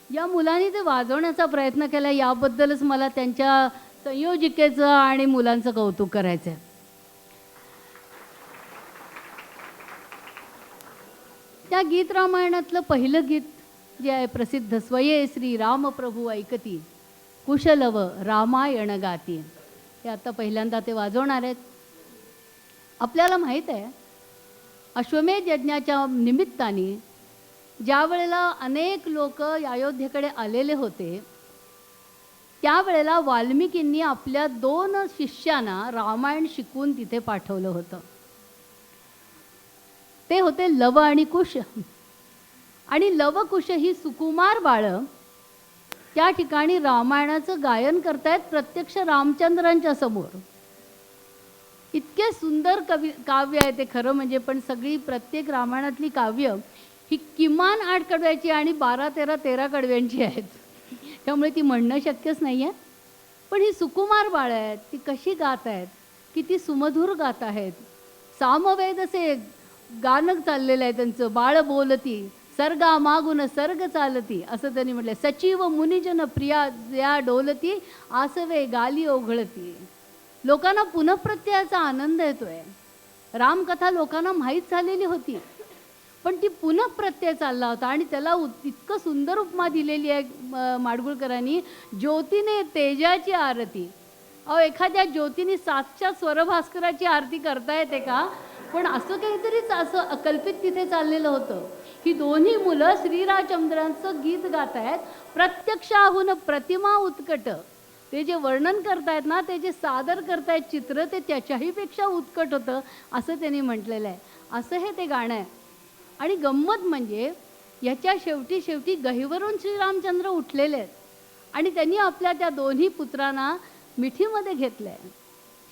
या मुलांनी ते वाजवण्याचा प्रयत्न केला, याबद्दलच मला त्यांच्या संयोजिकेचं आणि मुलांचं कौतुक करायचं आहे. त्या गीत रामायणातलं पहिलं गीत जे आहे प्रसिद्ध, स्वये श्री रामप्रभू ऐकती कुशलव रामायण गाती, हे आता पहिल्यांदा ते वाजवणार आहेत. आपल्याला माहीत आहे अश्वमेध यज्ञाच्या निमित्ताने ज्या वेळेला अनेक लोक अयोध्येकडे आलेले होते त्यावेळेला वाल्मिकींनी आपल्या 2 शिष्यांना रामायण शिकवून तिथे पाठवलं होतं. ते होते लव आणि कुश. आणि लवकुश ही सुकुमार बाळं त्या ठिकाणी रामायणाचं गायन करतायत प्रत्यक्ष रामचंद्रांच्या समोर. इतके सुंदर काव्य आहे ते खरं म्हणजे. पण सगळी प्रत्येक रामायणातली काव्य ही किमान 8 कडव्याची आणि 12-13 कडव्यांची आहेत, त्यामुळे ती म्हणणं शक्यच नाही आहे. पण ही सुकुमार बाळं आहेत, ती कशी गात आहेत, किती सुमधुर गात आहेत. सामवेद असे गाणं चाललेलं आहे त्यांचं. बाळ बोलती सर्गा मागून सर्ग चालती असं त्यांनी म्हटलं. सचिव मुनिजन प्रिया या डोलती आसवे गाली ओघळती. लोकांना पुनःप्रत्ययाचा आनंद येतोय. रामकथा लोकांना माहीत झालेली होती पण ती पुनःप्रत्यय चालला होता आणि त्याला इतकं सुंदर उपमा दिलेली आहे माडगुळकरांनी. ज्योतीने तेजाची आरती. अहो, एखाद्या ज्योतीने 7च्या स्वरभास्कराची आरती करता येते का? पण असं काहीतरीच असं अकल्पित तिथे चाललेलं होतं. ही दोन्ही मुलं श्रीरामचंद्रांचं गीत गात आहेत. प्रत्यक्षाहून प्रतिमा उत्कट ते जे वर्णन करतायत ना, ते जे सादर करतायत चित्र, ते त्याच्याही पेक्षा उत्कट होतं असं त्यांनी म्हटलेलं आहे. असं हे ते गाणं आहे. आणि गंमत म्हणजे याच्या शेवटी शेवटी गहिवरून श्रीरामचंद्र उठलेले आहेत आणि त्यांनी आपल्या त्या दोन्ही पुत्रांना मिठीमध्ये घेतलं आहे.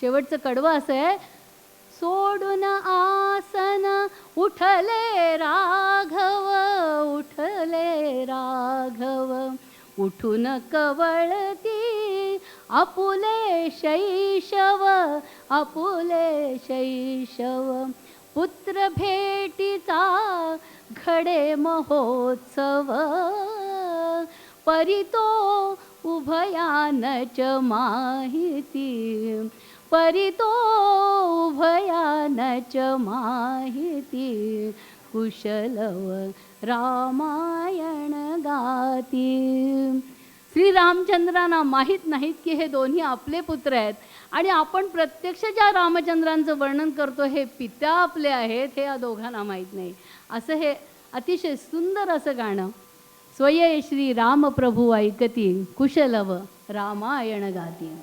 शेवटचं कडवं असं आहे, सोडून आसन उठले राघव, उठले राघव, उठून कवळती आपुले शैशव, आपुले शैशव, पुत्र भेटीचा घडे महोत्सव, परितो उभयानच माहिती, परितो उभयानच माहिती, कुशलव रामायण गाती. श्रीरामचंद्रांना माहीत नाहीत की हे दोन्ही आपले पुत्र आहेत आणि आपण प्रत्यक्ष ज्या रामचंद्रांचं वर्णन करतो हे पिता आपले आहेत हे या दोघांना माहीत नाही. असं हे अतिशय सुंदर असं गाणं. स्वये श्री रामप्रभू ऐकती, कुशलव रामायण गाती.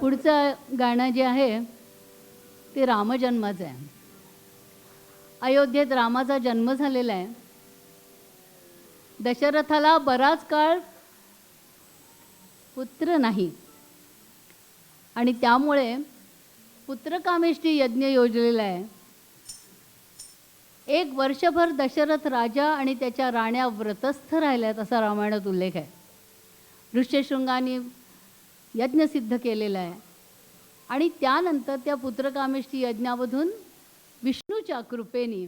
पुढचं गाणं जे आहे ते रामजन्माचं आहे. अयोध्येत रामाचा जन्म झालेला आहे. दशरथाला बराच काळ पुत्र नाही आणि त्यामुळे पुत्रकामेष्टी यज्ञ योजलेला आहे. 1 वर्षभर दशरथ राजा आणि त्याच्या राण्या व्रतस्थ राहिल्यात असा रामायणात उल्लेख आहे. ऋष्यशृंगाने यज्ञ सिद्ध केलेला आहे आणि त्यानंतर त्या पुत्रकामेष्टी यज्ञामधून विष्णूच्या कृपेने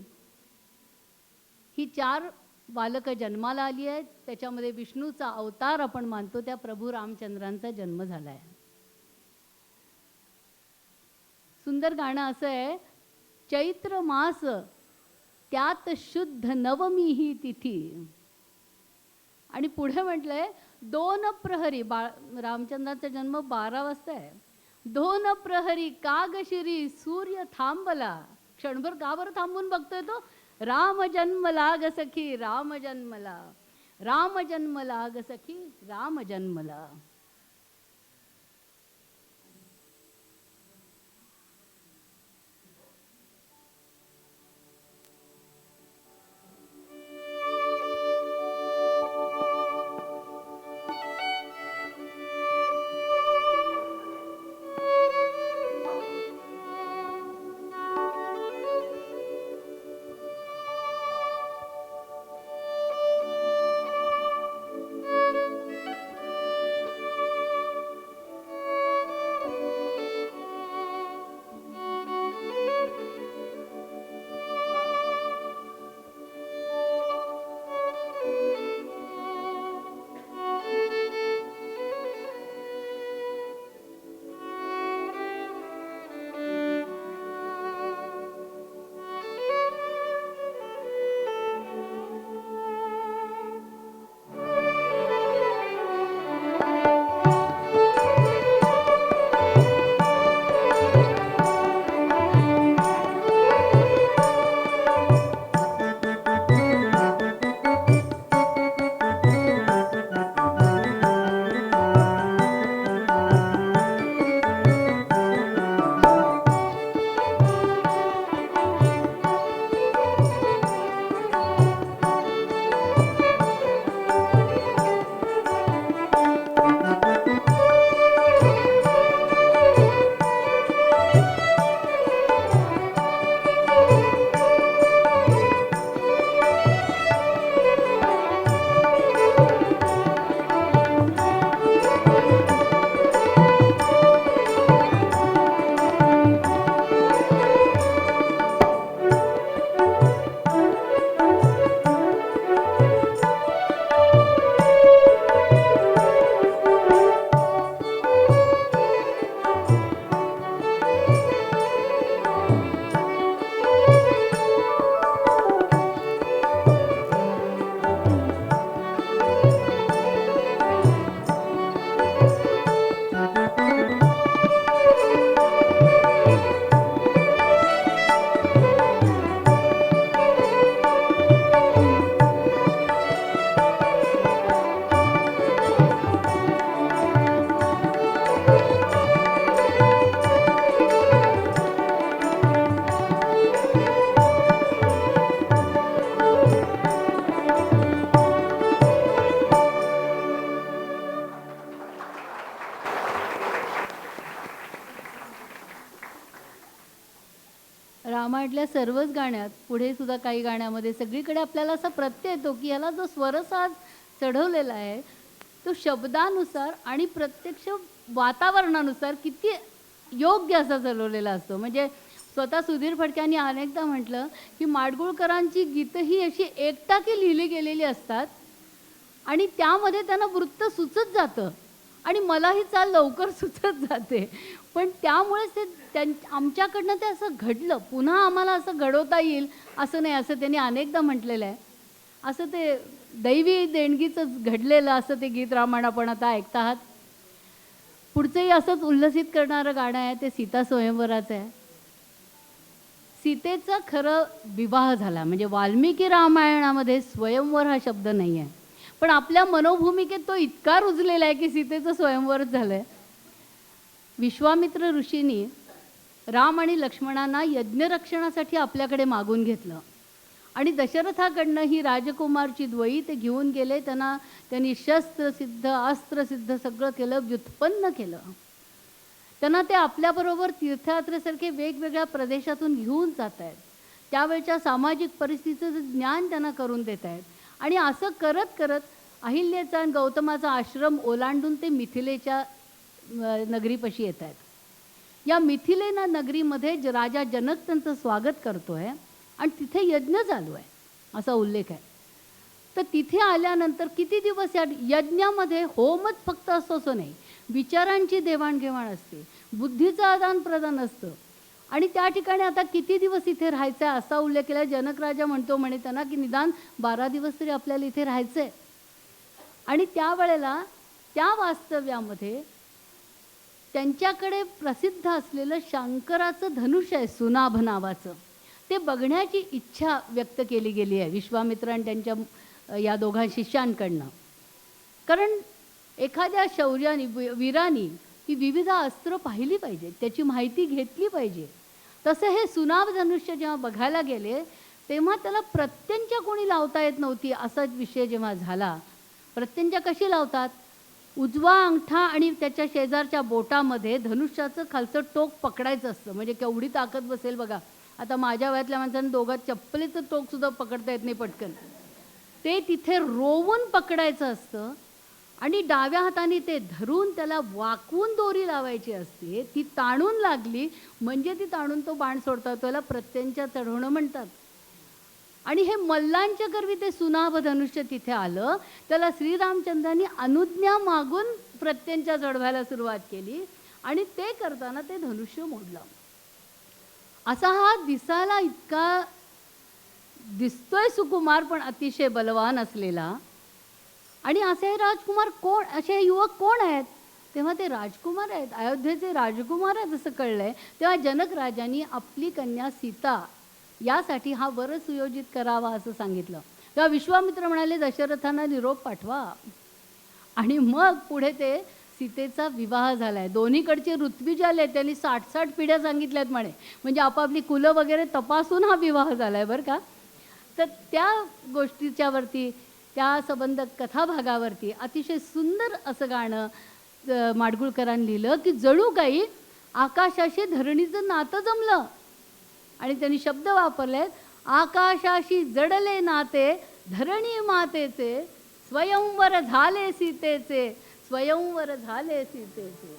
ही 4 बालकं जन्माला आली आहेत. त्याच्यामध्ये विष्णूचा अवतार आपण मानतो त्या प्रभू रामचंद्रांचा जन्म झाला आहे. सुंदर गाणं असं आहे, चैत्र मास त्यात शुद्ध नवमी ही तिथी. आणि पुढे म्हटलंय 2 प्रहरी रामचंद्राचा जन्म 12 वाजता आहे. 2 प्रहरी कागशिरी सूर्य थांबला. क्षणभर का बरं थांबून बघतोय तो? राम जन्मला ग सखी राम जन्मला, राम जन्मला ग सखी राम जन्मला. रामायणातल्या सर्वच गाण्यात, पुढे सुद्धा काही गाण्यामध्ये सगळीकडे आपल्याला असा प्रत्यय येतो की याला जो स्वरसाज चढवलेला आहे तो शब्दानुसार आणि प्रत्यक्ष वातावरणानुसार किती योग्य असा चढवलेला असतो. म्हणजे स्वतः सुधीर फडक्यांनी अनेकदा म्हटलं की माडगुळकरांची गीतं ही अशी एकटाकी लिहिली गेलेली असतात आणि त्यामध्ये त्यांना वृत्त सुचत जातं आणि मलाही चाल लवकर सुचत जाते. पण त्यामुळेच ते आमच्याकडनं ते असं घडलं, पुन्हा आम्हाला असं घडवता येईल असं नाही, असं त्यांनी अनेकदा म्हटलेलं आहे. असं ते दैवी देणगीचंच घडलेलं असं ते गीत रामायण आपण आता ऐकत आहात. पुढचंही असंच उल्लसित करणारं गाणं आहे, ते सीता स्वयंवराचं आहे. सीतेचा खरं विवाह झाला, म्हणजे वाल्मिकी रामायणामध्ये स्वयंवर हा शब्द नाही आहे, पण आपल्या मनोभूमिकेत तो इतका रुजलेला आहे की सीतेचं स्वयंवरच झालं आहे. विश्वामित्र ऋषींनी राम आणि लक्ष्मणांना यज्ञरक्षणासाठी आपल्याकडे मागून घेतलं आणि दशरथाकडनं ही राजकुमारची द्वयी ते घेऊन गेले. त्यांनी शस्त्रसिद्ध अस्त्रसिद्ध सगळं केलं, व्युत्पन्न केलं. त्यांना ते आपल्याबरोबर तीर्थयात्रेसारखे वेगवेगळ्या प्रदेशातून घेऊन जात आहेत. त्यावेळच्या सामाजिक परिस्थितीचं ज्ञान त्यांना करून देत आहेत. आणि असं करत करत अहिल्याचा आणि गौतमाचा आश्रम ओलांडून ते मिथिलेच्या नगरीपाशी येत आहेत. या मिथिलेना नगरीमध्ये राजा जनक त्यांचं स्वागत करतोय आणि तिथे यज्ञ चालू आहे असा उल्लेख आहे. तर तिथे आल्यानंतर किती दिवस या यज्ञामध्ये होमच फक्त असं नाही, विचारांची देवाणघेवाण असते, बुद्धीचं आदान प्रदान असतं. आणि त्या ठिकाणी आता किती दिवस इथे राहायचं आहे असा उल्लेख केला. जनक राजा म्हणे त्यांना की निदान 12 दिवस तरी आपल्याला इथे राहायचं आहे. आणि त्यावेळेला त्या वास्तव्यामध्ये त्यांच्याकडे प्रसिद्ध असलेलं शंकराचं धनुष्य आहे सुनाभ नावाचं, ते बघण्याची इच्छा व्यक्त केली गेली आहे विश्वामित्र आणि त्यांच्या या दोघा शिष्यांकडनं. कारण एखाद्या शौर्यानी वीरानी ही विविध अस्त्र पाहिली पाहिजे, त्याची माहिती घेतली पाहिजे. तसं हे सुनाभ धनुष्य जेव्हा बघायला गेले तेव्हा त्याला प्रत्यंच्या कोणी लावता येत नव्हती असा विषय जेव्हा झाला. प्रत्यंच्या कशी लावतात? उजवा अंगठा आणि त्याच्या शेजारच्या बोटामध्ये धनुष्याचं खालचं टोक पकडायचं असतं. म्हणजे केवढी ताकद बसेल बघा. आता माझ्या वयातल्या माणसांनी दोघात चप्पलीचं टोकसुद्धा पकडता येत नाही पटकन. ते तिथे रोवून पकडायचं असतं आणि डाव्या हाताने ते धरून त्याला वाकवून दोरी लावायची असते. ती ताणून लागली म्हणजे ती ताणून तो बाण सोडतात. त्याला प्रत्यंच्या चढवणं म्हणतात. आणि हे मल्लांच्या करवी ते सुनाभ धनुष्य तिथे आलं. त्याला श्रीरामचंद्रांनी अनुज्ञा मागून प्रत्यंच्या चढवायला सुरुवात केली आणि ते करताना ते धनुष्य मोडलं. असा हा दिसायला इतका दिसतोय सुकुमार पण अतिशय बलवान असलेला. आणि असे राजकुमार कोण, असे युवक कोण आहेत? तेव्हा ते राजकुमार आहेत, अयोध्येचे राजकुमार आहेत असं कळलंय. तेव्हा जनक राजांनी आपली कन्या सीता यासाठी हा वर सुयोजित करावा असं सांगितलं. तेव्हा विश्वामित्र म्हणाले दशरथांना निरोप पाठवा. आणि मग पुढे ते सीतेचा विवाह झालाय. दोन्हीकडचे ऋत्विज आले, त्यांनी 60-60 पिढ्या सांगितल्यात म्हणे. म्हणजे आपापली कुलं वगैरे तपासून हा विवाह झालाय बरं का. तर त्या गोष्टीच्या वरती, त्या संबंध कथाभागावरती अतिशय सुंदर असं गाणं माडगुळकरांनी लिहिलं की जणू काही आकाशाशी धरणीचं नातं जमलं. आणि त्यांनी शब्द वापरलेत, आकाशाशी जडले नाते धरणी मातेचे, स्वयंवर झाले सीतेचे, स्वयंवर झाले सीतेचे.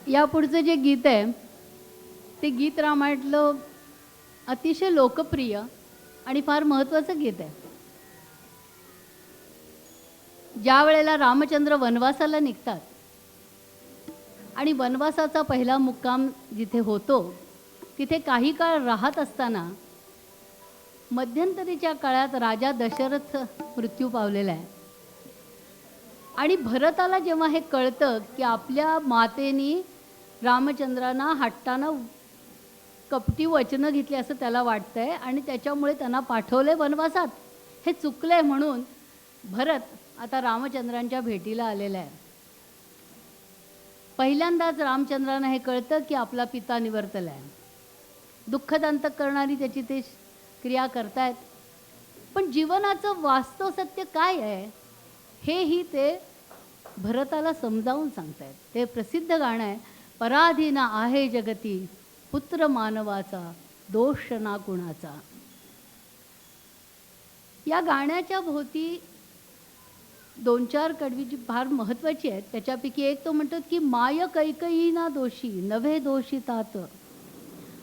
या पुढचं जे गीत आहे ते गीत रामायणातलं अतिशय लोकप्रिय आणि फार महत्त्वाचं गीत आहे. ज्या वेळेला रामचंद्र वनवासाला निघतात आणि वनवासाचा पहिला मुक्काम जिथे होतो तिथे काही काळ राहत असताना मध्यंतरीच्या काळात राजा दशरथ मृत्यू पावलेला आहे. आणि भरताला जेव्हा हे कळतं की आपल्या मातेनी रामचंद्रांना हट्टानं कपटी वचनं घेतली असं त्याला वाटतंय आणि त्याच्यामुळे त्यांना पाठवले वनवासात, हे चुकलंय म्हणून भरत आता रामचंद्रांच्या भेटीला आलेला आहे. पहिल्यांदाच रामचंद्रांना हे कळतं की आपला पिता निवर्तला आहे. दुःखदांत करणारी त्याची ते क्रिया करतायत. पण जीवनाचं वास्तव सत्य काय आहे हेही ते भरताला समजावून सांगतायत. ते प्रसिद्ध गाणं आहे, पराधीन आहे जगती पुत्र मानवाचा दोष ना कुणाचा. या गाण्याच्या भोवती 2-4 कडवी जी फार महत्त्वाची आहेत. त्याच्यापैकी एक तो म्हणतो की माय कैकयी ना दोषी नव्हे दोषी तात,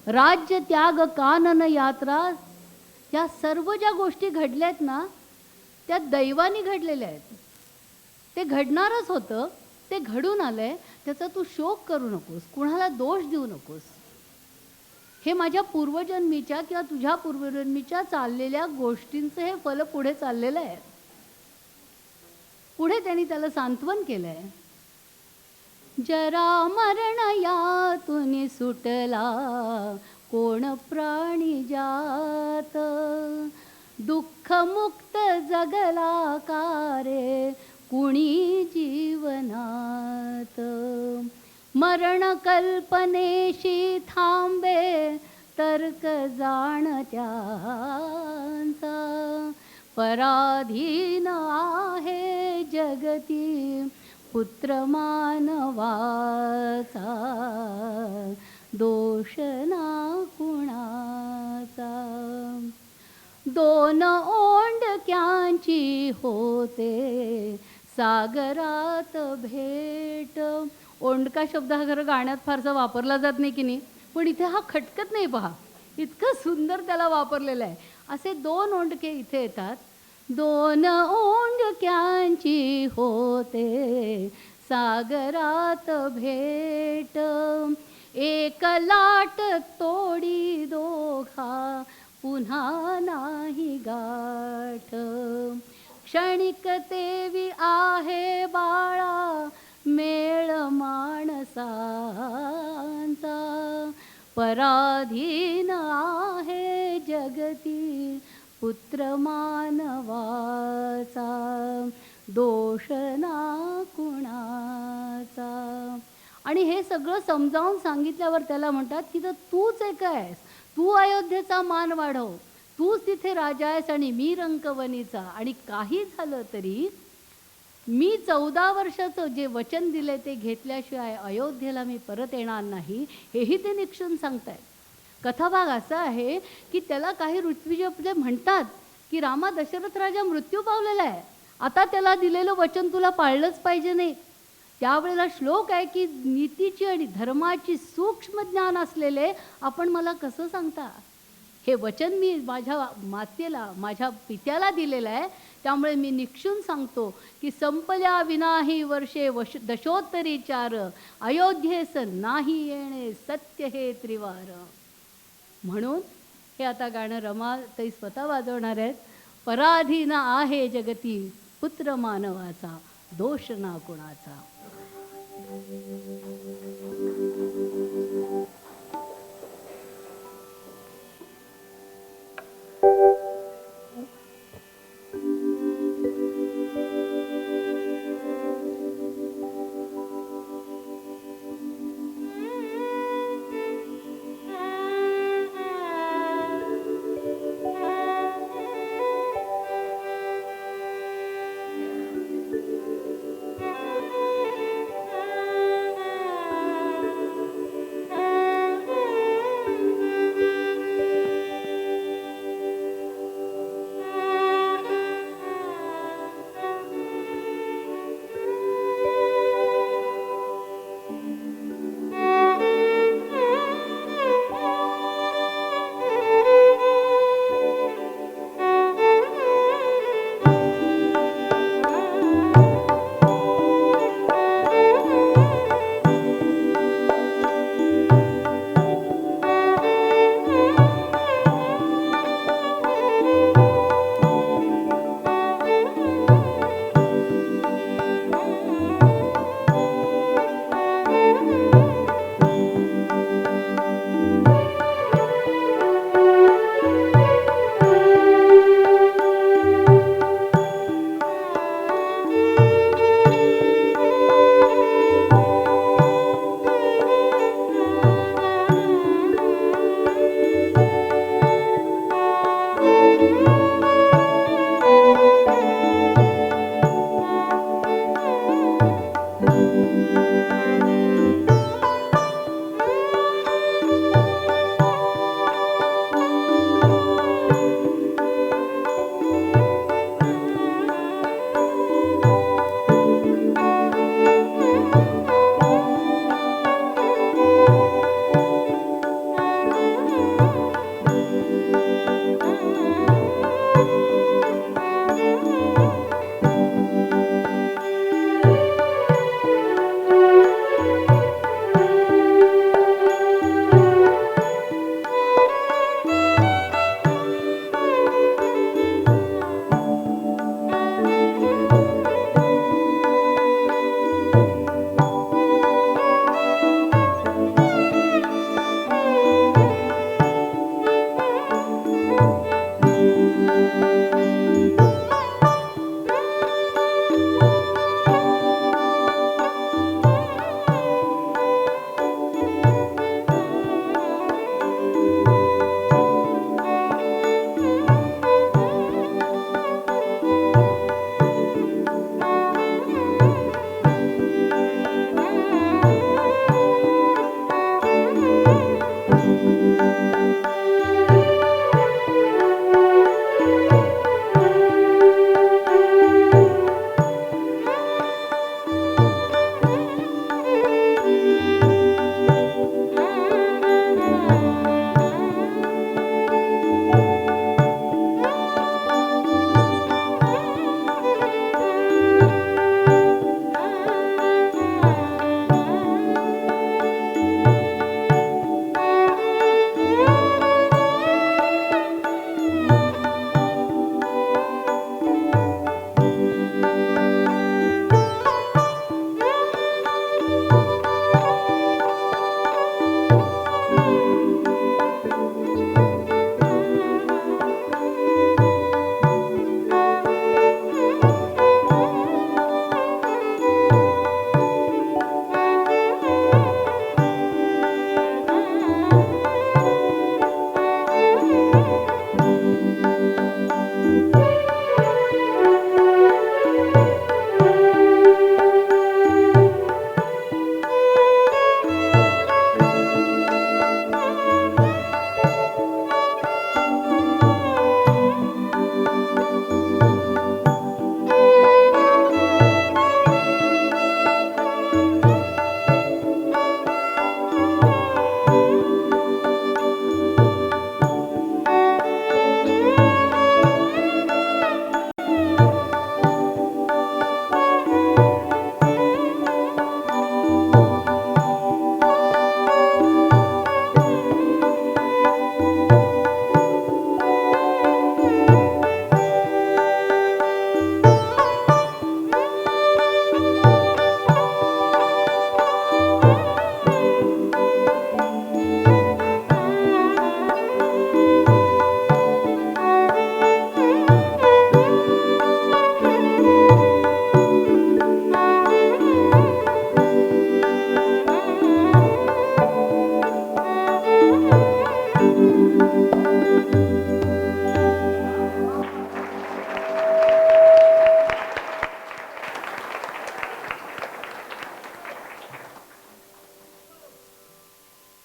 राज्य त्याग कानन यात्रा. या सर्व ज्या गोष्टी घडल्यात ना त्या दैवानी घडलेल्या आहेत. ते घडणारच होतं, ते घडून आलंय, त्याचा तू शोक करू नकोस, कुणाला दोष देऊ नकोस. हे माझ्या पूर्वजन्मीच्या किंवा तुझ्या पूर्वजन्मीच्या चाललेल्या गोष्टींचं हे फल पुढे चाललेलं आहे. पुढे त्यांनी त्याला सांत्वन केलंय. जरा मरण यातून सुटला कोण प्राणी जात, दुःख मुक्त जगला कारे कुणी जीवनात. मरण कल्पनेशी थांबे तर्क जाणत्यांचा, पराधीन आहे जगती पुत्र मानवाचा दोष ना कुणाचा. दोन ओंडक्यांची होते सागरात भेट. ओंडका शब्द हा खरं गाण्यात फारसा वापरला जात नाही की नाही, पण इथे हा खटकत नाही. पहा इतकं सुंदर त्याला वापरलेलं आहे. असे 2 ओंडके इथे येतात. दोन ओंडक्यांची होते सागरात भेट, एक लाट तोडी दोघा पुन्हा नाही गाठ. क्षणिक तेवी आहे बाळा मेळ माणसांचा, पराधीन आहे जगती पुत्र मानवाचा दोष ना कुणाचा. आणि हे सगळं समजावून सांगितल्यावर त्याला म्हणतात की तर तूच एक आहेस, तू अयोध्येचा मान वाढव, तूच तिथे राजा आहेस आणि मी रंकवनीचा. आणि काही झालं तरी मी 14 वर्षाचं जे वचन दिले ते घेतल्याशिवाय अयोध्येला मी परत येणार नाही, हेही ते निक्षून सांगतायत. कथाभाग असा आहे की त्याला काही ऋत्विजय म्हणतात की रामा दशरथ राजा मृत्यू पावलेला आहे, आता त्याला दिलेलं वचन तुला पाळलंच पाहिजे नाही. त्यावेळेला श्लोक आहे की नीतीची आणि धर्माची सूक्ष्म ज्ञान असलेले आपण मला कसं सांगता. हे वचन मी माझ्या मातेला माझ्या पित्याला दिलेलं आहे, त्यामुळे मी निक्षून सांगतो की संपल्या विनाही वर्षे दशोत्तरी 4 अयोध्येस नाही येणे सत्य हे त्रिवार. म्हणून हे आता गाणं रमाताई स्वतः वाजवणार आहेत. पराधीन आहे जगती पुत्र मानवाचा दोष ना कुणाचा.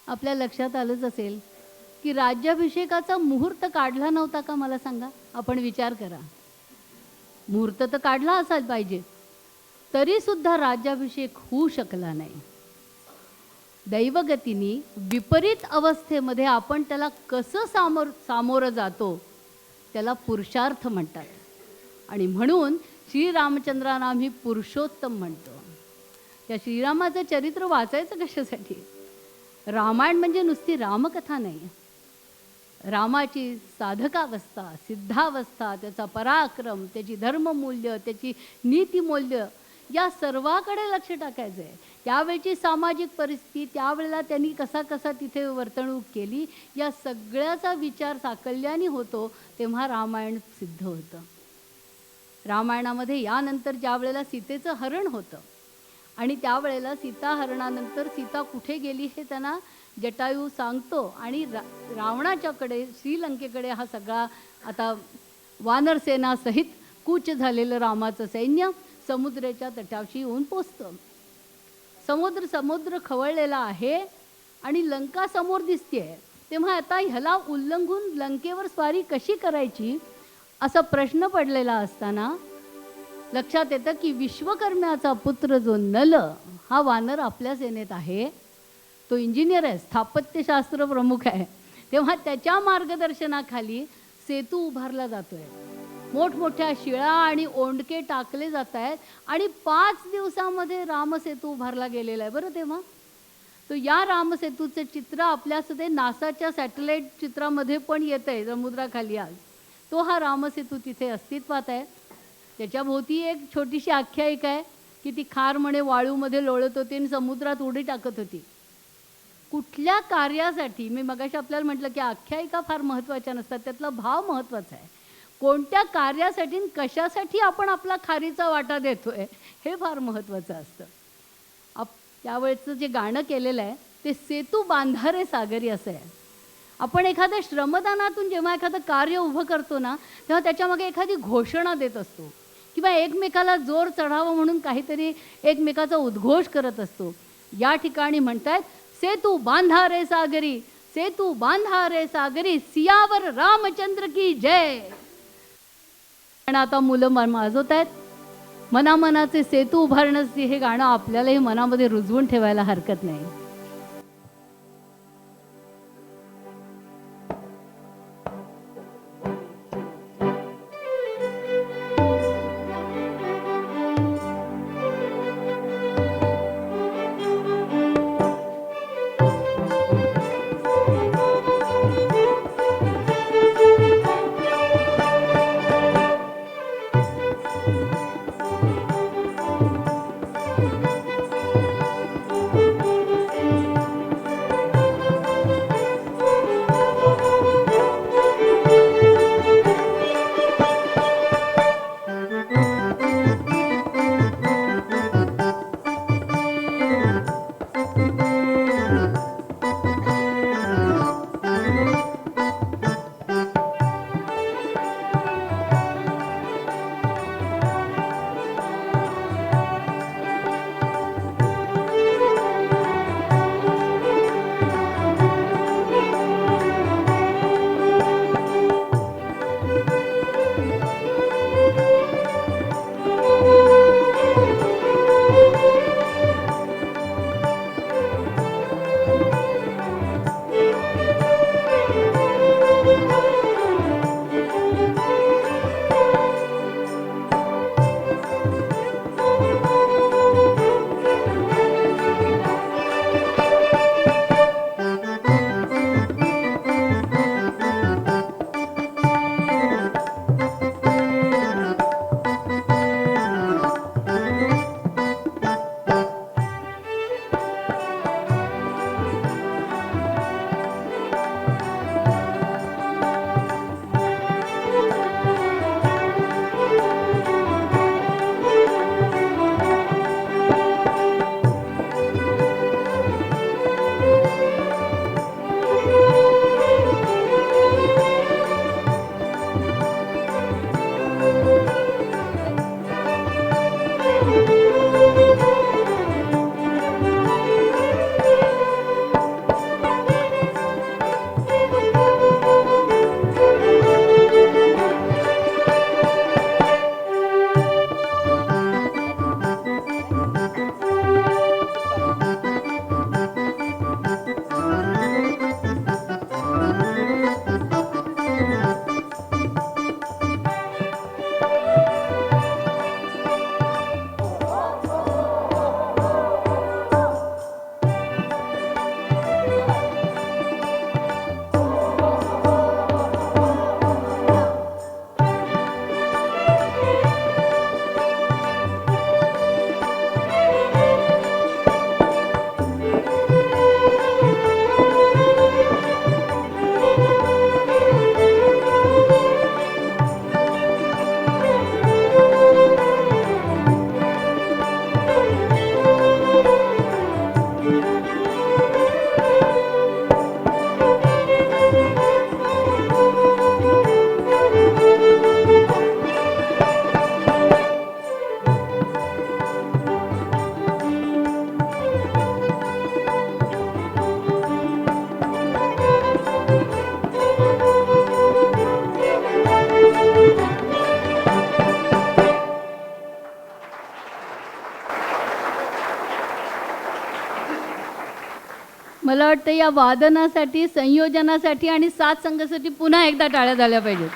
आपल्या लक्षात आलंच असेल की राज्याभिषेकाचा मुहूर्त काढला नव्हता का? मला सांगा, आपण विचार करा. मुहूर्त तर काढला असायला पाहिजे, तरी सुद्धा राज्याभिषेक होऊ शकला नाही. दैवगतीने विपरीत अवस्थेमध्ये आपण त्याला कसं सामोरं जातो त्याला पुरुषार्थ म्हणतात. आणि म्हणून श्रीरामचंद्रांना आम्ही पुरुषोत्तम म्हणतो. या श्रीरामाचं चरित्र वाचायचं कशासाठी? रामायण म्हणजे नुसती रामकथा नाही. रामाची साधकावस्था, सिद्धावस्था, त्याचा पराक्रम, त्याची धर्ममूल्य, त्याची नीतिमूल्य, या सर्वाकडे लक्ष टाकायचं आहे. त्यावेळची सामाजिक परिस्थिती, त्यावेळेला त्यांनी कसा कसा तिथे वर्तणूक केली, या सगळ्याचा विचार साकल्याने होतो तेव्हा रामायण सिद्ध होतं. रामायणामध्ये यानंतर ज्या वेळेला सीतेचं हरण होतं आणि त्यावेळेला सीता हरणानंतर सीता कुठे गेली हे त्यांना जटायू सांगतो आणि रावणाच्याकडे, श्रीलंकेकडे हा सगळा आता वानरसेना सहित कूच झालेलं रामाचं सैन्य समुद्राच्या तटाशी येऊन पोचतं. समुद्र खवळलेला आहे आणि लंका समोर दिसतेय. तेव्हा आता ह्याला उल्लंघून लंकेवर स्वारी कशी करायची असा प्रश्न पडलेला असताना लक्षात येतं की विश्वकर्म्याचा पुत्र जो नल हा वानर आपल्या सेनेत आहे. तो इंजिनियर आहे, स्थापत्यशास्त्र प्रमुख आहे. तेव्हा त्याच्या मार्गदर्शनाखाली सेतू उभारला जातोय. मोठमोठ्या शिळा आणि ओंडके टाकले जात आहेत आणि 5 दिवसामध्ये रामसेतू उभारला गेलेला आहे. बरं, तेव्हा तो या रामसेतूचं चित्र आपल्यासुद्धा नासाच्या सॅटेलाईट चित्रामध्ये पण येत आहे समुद्राखाली. आज तो हा रामसेतू तिथे अस्तित्वात आहे. त्याच्या भोवती एक छोटीशी आख्यायिका आहे की ती खार म्हणे वाळूमध्ये लोळत होती आणि समुद्रात उडी टाकत होती. कुठल्या कार्यासाठी, मी मगाशी आपल्याला म्हटलं की आख्यायिका फार महत्त्वाच्या नसतात, त्यातला भाव महत्त्वाचा आहे. कोणत्या कार्यासाठी आणि कशासाठी आपण आपला खारीचा वाटा देतोय हे फार महत्त्वाचं असतं. त्यावेळेचं जे गाणं केलेलं आहे ते सेतू बांधा रे सागरी असं आहे. आपण एखाद्या श्रमदानातून जेव्हा एखादं कार्य उभं करतो ना, तेव्हा त्याच्यामागे एखादी घोषणा देत असतो किंवा एकमेकाला जोर चढावं म्हणून काहीतरी एकमेकाचा उद्घोष करत असतो. या ठिकाणी म्हणतायत, सेतू बांधा रे सागरी, सेतू बांधा रे सागरी, सियावर रामचंद्र की जय. आणि आता मुलं वाजवत आहेत. मनामनाचे सेतू उभारण्याचे हे गाणं आपल्यालाही मनामध्ये रुजवून ठेवायला हरकत नाही. मला वाटतं या वादनासाठी, संयोजनासाठी आणि साथ संघासाठी पुन्हा एकदा टाळ्या झाल्या पाहिजेत.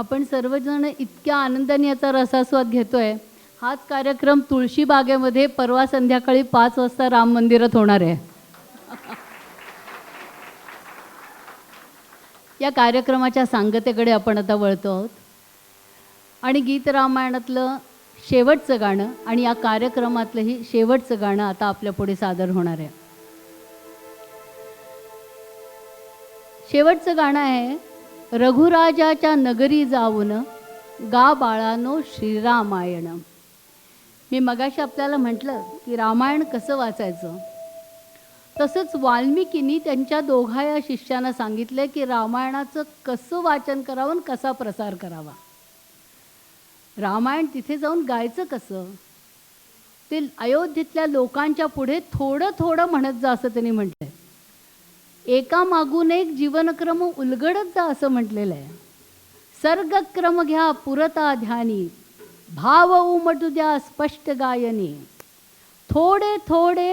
आपण सर्वजण इतक्या आनंदाने याचा रसास्वाद घेतोय. हाच कार्यक्रम तुळशीबागेमध्ये परवा संध्याकाळी 5 वाजता राम मंदिरात होणार आहे. या कार्यक्रमाच्या सांगतेकडे आपण आता वळतो आहोत आणि गीत रामायणातलं शेवटचं गाणं आणि या कार्यक्रमातलंही शेवटचं गाणं आता आपल्या पुढे सादर होणार आहे. शेवटचं गाणं आहे, रघुराजाच्या नगरी जाऊन गा बाळानो श्रीरामायण. मी मगाशी आपल्याला म्हटलं की रामायण कसं वाचायचं, तसंच वाल्मिकींनी त्यांच्या दोघा शिष्यांना सांगितलं की रामायणाचं कसं वाचन करावं आणि कसा प्रसार करावा. रामायण तिथे जाऊन गायचं कसं, ते अयोध्येतल्या लोकांच्या पुढे थोडं थोडं म्हणत जा असं त्यांनी म्हटलंय. एका मागून एक जीवनक्रम उलगडत जा असं म्हटलेलं आहे. सर्गक्रम घ्या पुरता ध्यानी, भाव उमटू द्या स्पष्ट गायनी. थोडे थोडे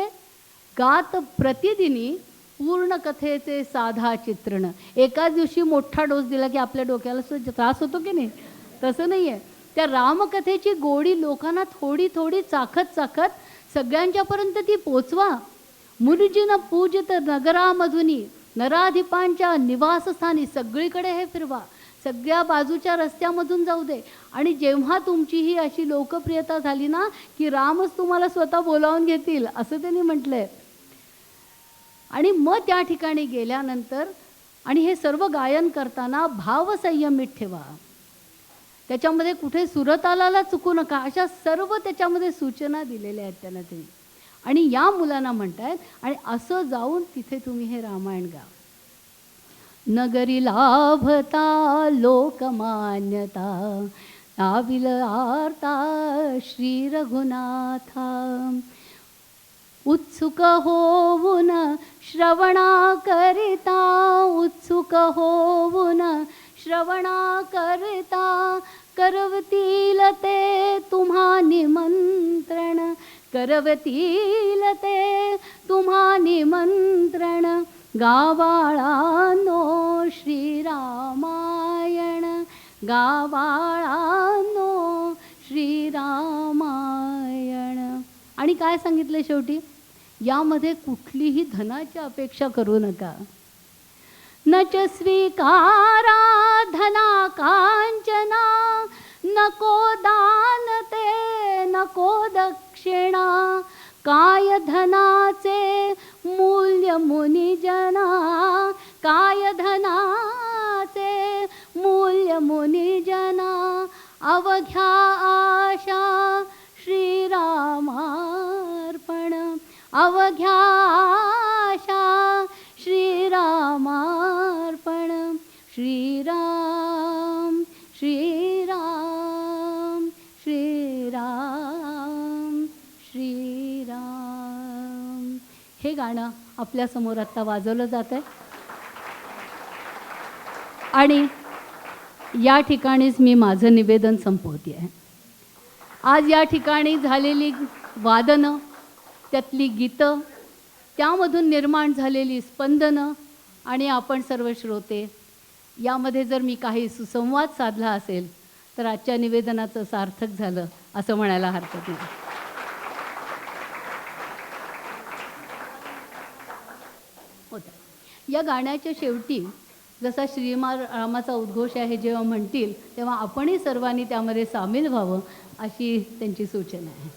गात प्रतिदिनी पूर्ण कथेचे साधा चित्रण. एकाच दिवशी मोठा डोस दिला की आपल्या डोक्याला सुद्धा त्रास होतो की नाही, तसं नाही आहे. त्या रामकथेची गोडी लोकांना थोडी थोडी चाखत चाखत सगळ्यांच्यापर्यंत ती पोचवा. मुनिजीन पूजित नगरामधुनी, नराधिपांच्या निवासस्थानी सगळीकडे हे फिरवा. सगळ्या बाजूच्या रस्त्यामधून जाऊ दे. आणि जेव्हा तुमची ही अशी लोकप्रियता झाली ना की रामच तुम्हाला स्वतः बोलावून घेतील असं त्यांनी म्हटलंय. आणि मग त्या ठिकाणी गेल्यानंतर आणि हे सर्व गायन करताना भाव संयमित ठेवा. त्याच्यामध्ये कुठे सुरतालाला चुकू नका, अशा सर्व त्याच्यामध्ये सूचना दिलेल्या आहेत त्यांना ते. आणि या मुलांना म्हणतायत आणि असं जाऊन तिथे तुम्ही हे रामायण गा. नगरी लाभता लोकमान्यता, लाविल आर्ता श्री रघुनाथा. उत्सुक होऊन श्रवणा करिता, उत्सुक होऊन श्रवणा करिता, करवतील ते तुम्हा निमंत्रण, करवतील ते तुम्हा निमंत्रण. गावाळानो श्रीरामायण, गावाळानो श्रीरामायण. आणि काय सांगितलं शेवटी, यामध्ये कुठलीही धनाची अपेक्षा करू नका. नच स्वीकारा धना कांचना, नको दान ते नको दक्षिणा. काय धनाचे मूल्य मुनिजना, काय धनाचे मूल्य मुनिजना. अवघ्या आशा श्रीरामार्पण, अवघ्या आशा श्रीरामार्पण. श्रीराम श्रीराम श्रीराम श्रीराम. हे गाणं आपल्यासमोर आत्ता वाजवलं जात आहे आणि या ठिकाणीच मी माझं निवेदन संपवते आहे. आज या ठिकाणी झालेली वादनं, त्यातली गीतं, त्यामधून निर्माण झालेली स्पंदनं आणि आपण सर्व श्रोते, यामध्ये जर मी काही सुसंवाद साधला असेल तर आजच्या निवेदनाचं सार्थक झालं असं म्हणायला हरकत नाही. होतं या गाण्याच्या शेवटी जसा रामाचा उद्घोष आहे जेव्हा म्हणतील तेव्हा आपणही सर्वांनी त्यामध्ये सामील व्हावं अशी त्यांची सूचना आहे.